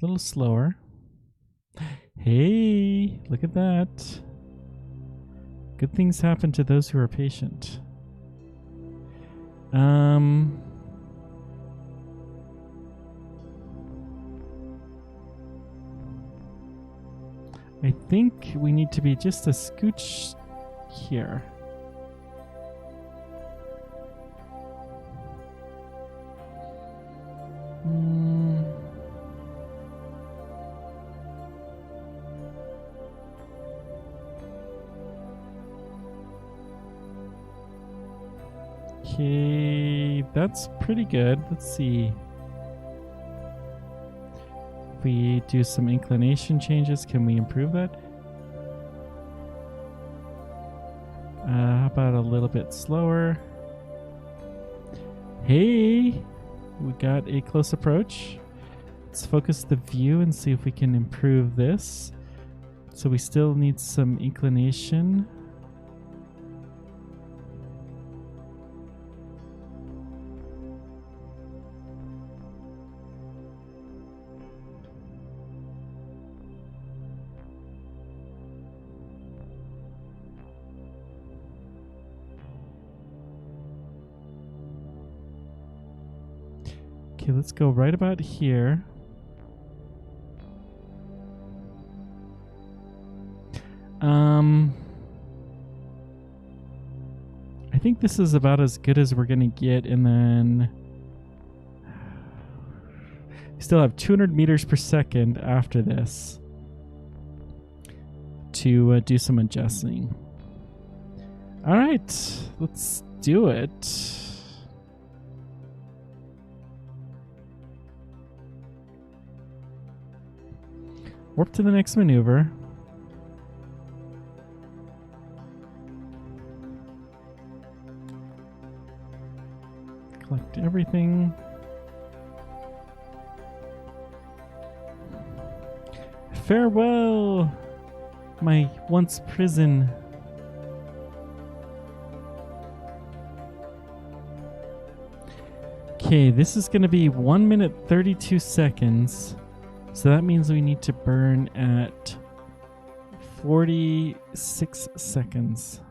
A little slower. Hey, look at that. Good things happen to those who are patient. I think we need to be just a scooch here. Okay, that's pretty good. Let's see. If we do some inclination changes, can we improve that? How about a little bit slower? Hey, we got a close approach. Let's focus the view and see if we can improve this. So we still need some inclination. Okay, let's go right about here. I think this is about as good as we're gonna get, and then we still have 200 meters per second after this to do some adjusting. All right, let's do it. Warp to the next maneuver. Collect everything. Farewell, my once prison. Okay, this is going to be 1 minute 32 seconds. So that means we need to burn at 46 seconds.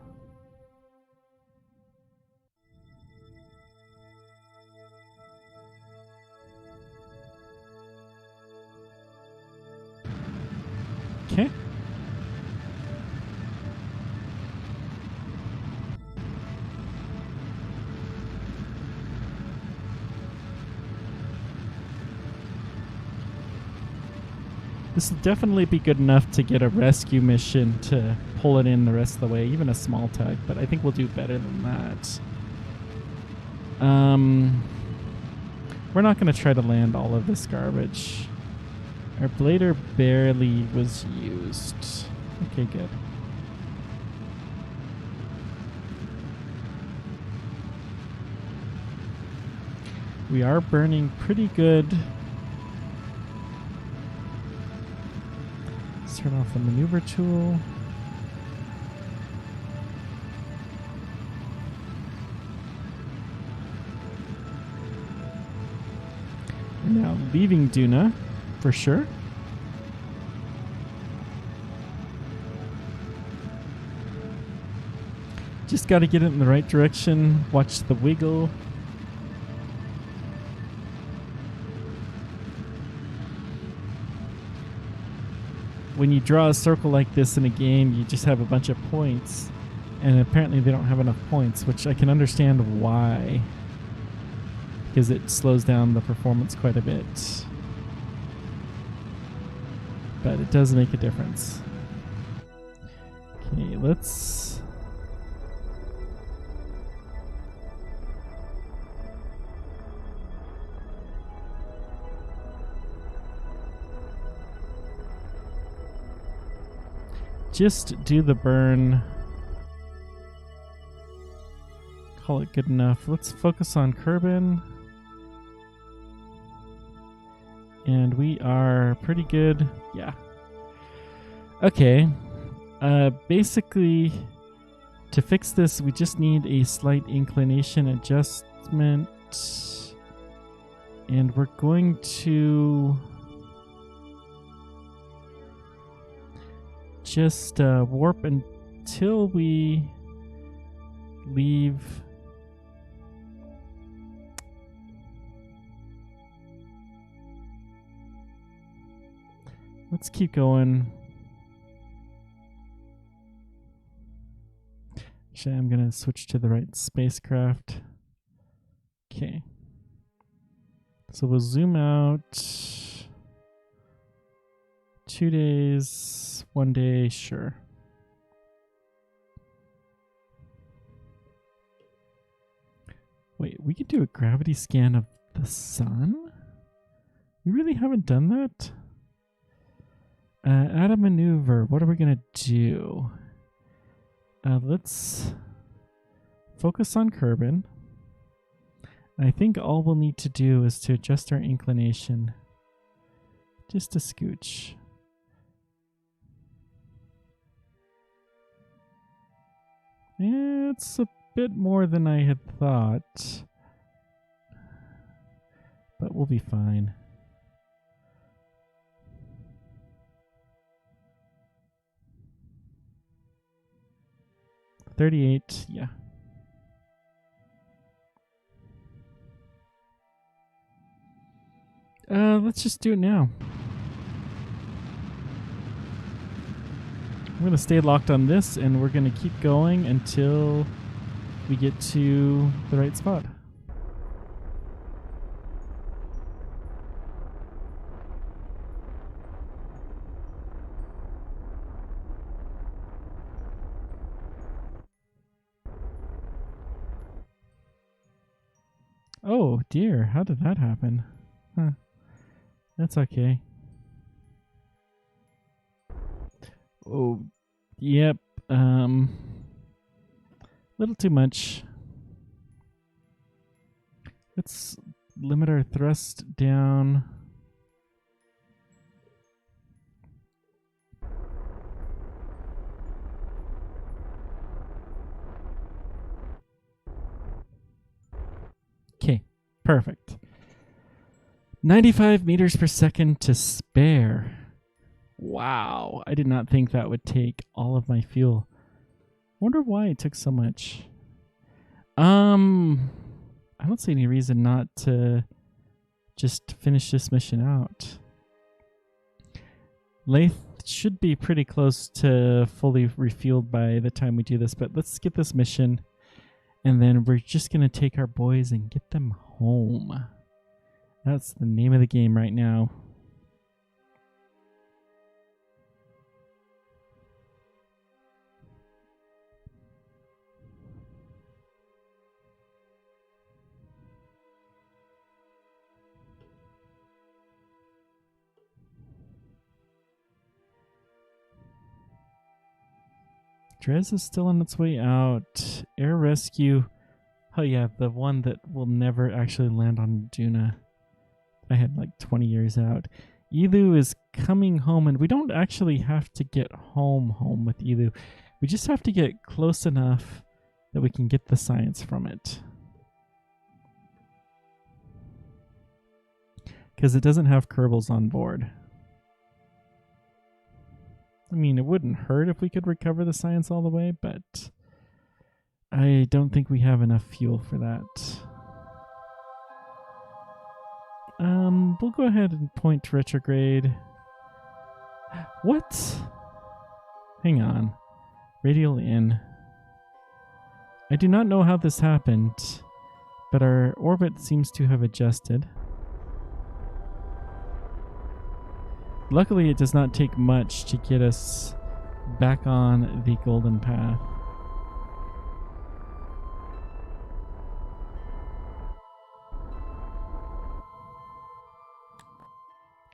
Okay. This will definitely be good enough to get a rescue mission to pull it in the rest of the way, even a small tug, but I think we'll do better than that. We're not going to try to land all of this garbage. Our blader barely was used. Okay, good. We are burning pretty good. Turn off the maneuver tool. We're now leaving Duna for sure. Just got to get it in the right direction. Watch the wiggle. When you draw a circle like this in a game, you just have a bunch of points. And apparently they don't have enough points, which I can understand why. Because it slows down the performance quite a bit. But it does make a difference. Okay, let's... just do the burn. Call it good enough. Let's focus on Kerbin. And we are pretty good. Yeah. Okay. Basically, to fix this, we just need a slight inclination adjustment. And we're going to just warp until we leave. Let's keep going. Actually, I'm going to switch to the right spacecraft. Okay. So we'll zoom out. 2 days, 1 day, sure. Wait, we can do a gravity scan of the sun? We really haven't done that? Add a maneuver. What are we going to do? Let's focus on Kerbin. I think all we'll need to do is to adjust our inclination just a scooch. It's a bit more than I had thought, but we'll be fine. $38, yeah. Let's just do it now. I'm going to stay locked on this, and we're going to keep going until we get to the right spot. Oh dear, how did that happen? Huh. That's okay. Oh, yep. Little too much. Let's limit our thrust down. Okay, perfect. 95 meters per second to spare. Wow, I did not think that would take all of my fuel. Wonder why it took so much. I don't see any reason not to just finish this mission out. Laythe should be pretty close to fully refueled by the time we do this, but let's get this mission, and then we're just going to take our boys and get them home. That's the name of the game right now. Drez is still on its way out. Air rescue. Oh yeah, the one that will never actually land on Duna. I had like 20 years out. Elu is coming home, and we don't actually have to get home with Elu. We just have to get close enough that we can get the science from it. Because it doesn't have Kerbals on board. I mean, it wouldn't hurt if we could recover the science all the way, but I don't think we have enough fuel for that. We'll go ahead and point to retrograde. What? Hang on. Radial in. I do not know how this happened, but our orbit seems to have adjusted. Luckily, it does not take much to get us back on the golden path.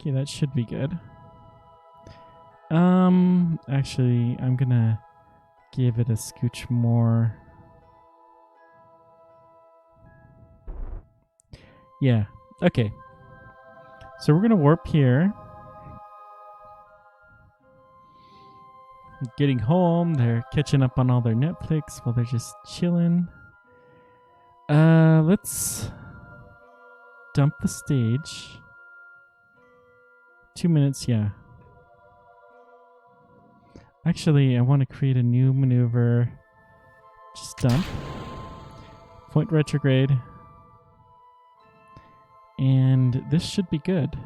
Okay, that should be good. Actually, I'm gonna give it a scooch more. Yeah, okay. So we're gonna warp here. getting home. They're catching up on all their Netflix while they're just chilling. Let's dump the stage. 2 minutes, yeah. Actually, I want to create a new maneuver. Just dump. Point retrograde. And this should be good.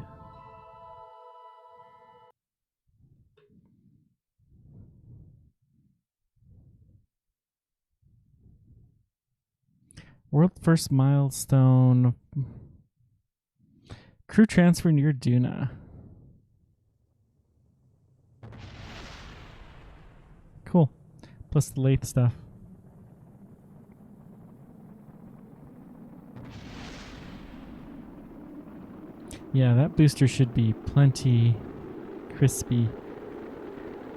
World first milestone. Crew transfer near Duna. Cool. Plus the Laythe stuff. Yeah, that booster should be plenty crispy.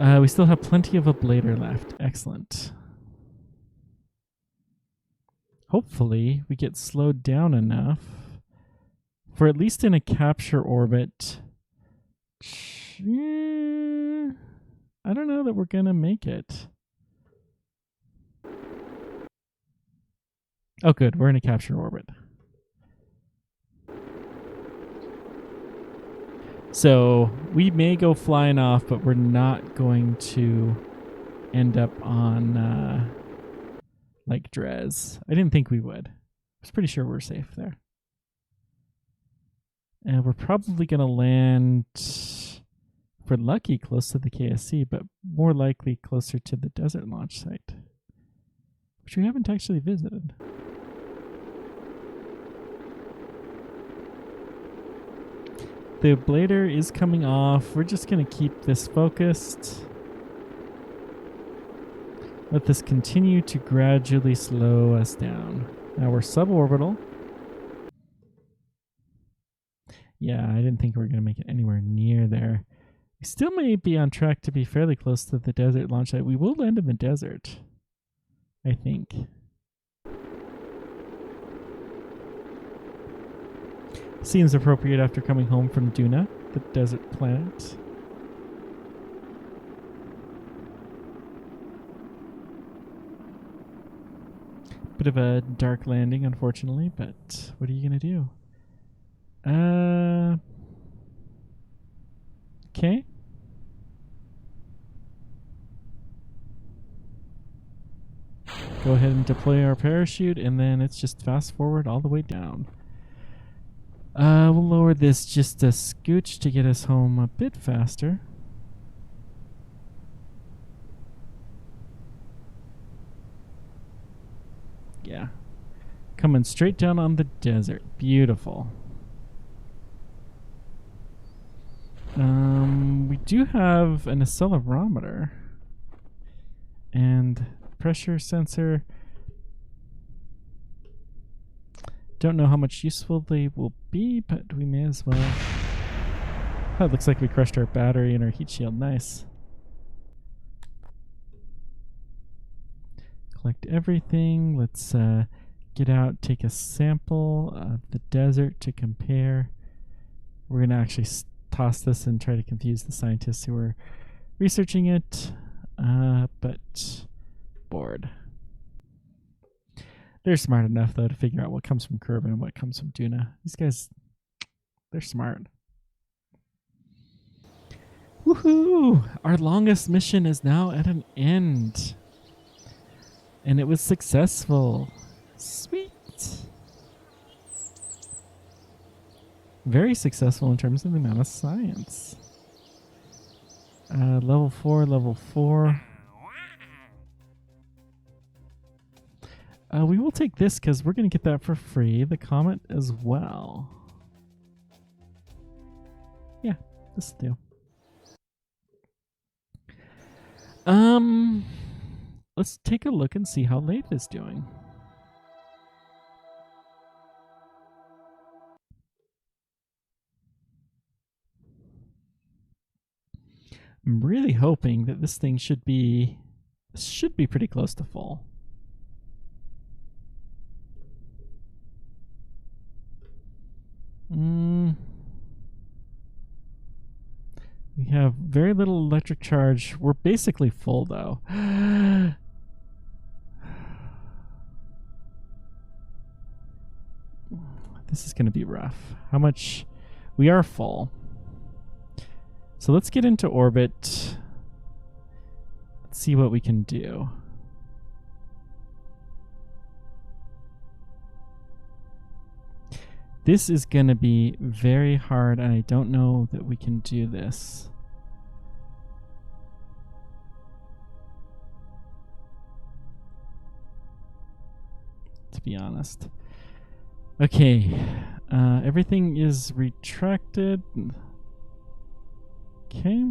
We still have plenty of a blader left. Excellent. Hopefully, we get slowed down enough for at least in a capture orbit. I don't know that we're going to make it. Oh, good. We're in a capture orbit. So we may go flying off, but we're not going to end up on like Drez. I didn't think we would. I was pretty sure we're safe there. And we're probably going to land, for lucky, close to the KSC, but more likely closer to the desert launch site, which we haven't actually visited. The blader is coming off. We're just going to keep this focused. Let this continue to gradually slow us down. Now we're suborbital. Yeah, I didn't think we were going to make it anywhere near there. We still may be on track to be fairly close to the desert launch site. We will land in the desert, I think. Seems appropriate after coming home from Duna, the desert planet. Bit of a dark landing, unfortunately, but what are you going to do? Okay. Go ahead and deploy our parachute, and then it's just fast forward all the way down. We'll lower this just a scooch to get us home a bit faster. Yeah. Coming straight down on the desert. Beautiful. We do have an accelerometer and pressure sensor. Don't know how much useful they will be, but we may as well. Oh, it looks like we crushed our battery and our heat shield. Nice. Collect everything. Let's get out, take a sample of the desert to compare. We're going to actually toss this and try to confuse the scientists who are researching it, but bored. They're smart enough, though, to figure out what comes from Kerbal and what comes from Duna. These guys, they're smart. Woohoo! Our longest mission is now at an end. And it was successful. Sweet. Very successful in terms of the amount of science. Level 4, level 4. We will take this because we're going to get that for free. The comet as well. Yeah, this will do. Let's take a look and see how Laythe is doing. I'm really hoping that this thing should be pretty close to full. We have very little electric charge. We're basically full, though. This is going to be rough. How much? We are full. So let's get into orbit. Let's see what we can do. This is going to be very hard, and I don't know that we can do this. To be honest. Okay. Everything is retracted. Okay.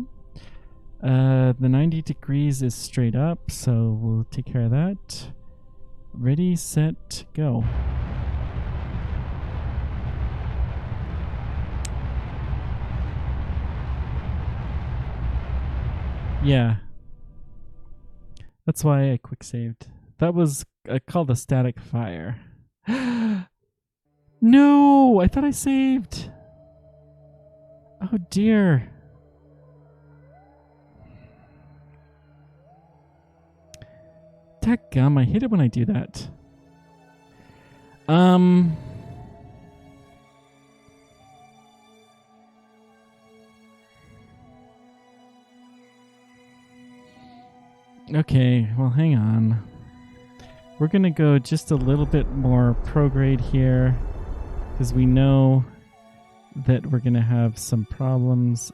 The 90 degrees is straight up, so we'll take care of that. Ready, set, go. Yeah. That's why I quick saved. That was called a static fire. No! I thought I saved. Oh dear. Dadgum, I hate it when I do that. Okay, well, hang on. We're going to go just a little bit more prograde here because we know that we're going to have some problems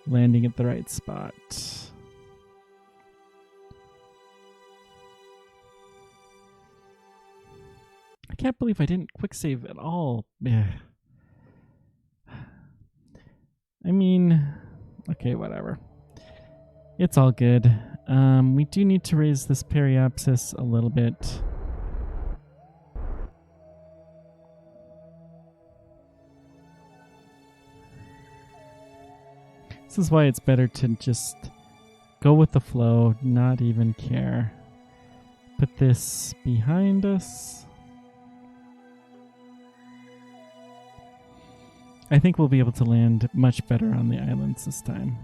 landing at the right spot. I can't believe I didn't quick save at all. I mean, okay, whatever. It's all good. We do need to raise this periapsis a little bit. This is why it's better to just go with the flow, not even care. Put this behind us. I think we'll be able to land much better on the islands this time.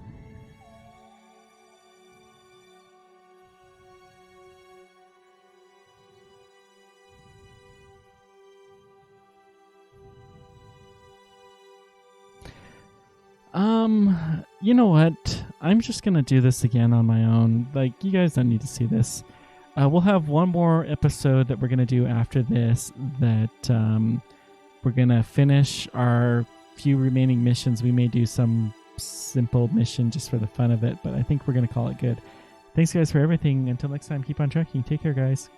You know what? I'm just gonna do this again on my own. Like, you guys don't need to see this. We'll have one more episode that we're gonna do after this that we're gonna finish our few remaining missions. We may do some simple mission just for the fun of it, but I think we're gonna call it good. Thanks guys for everything. Until next time, keep on tracking. Take care, guys.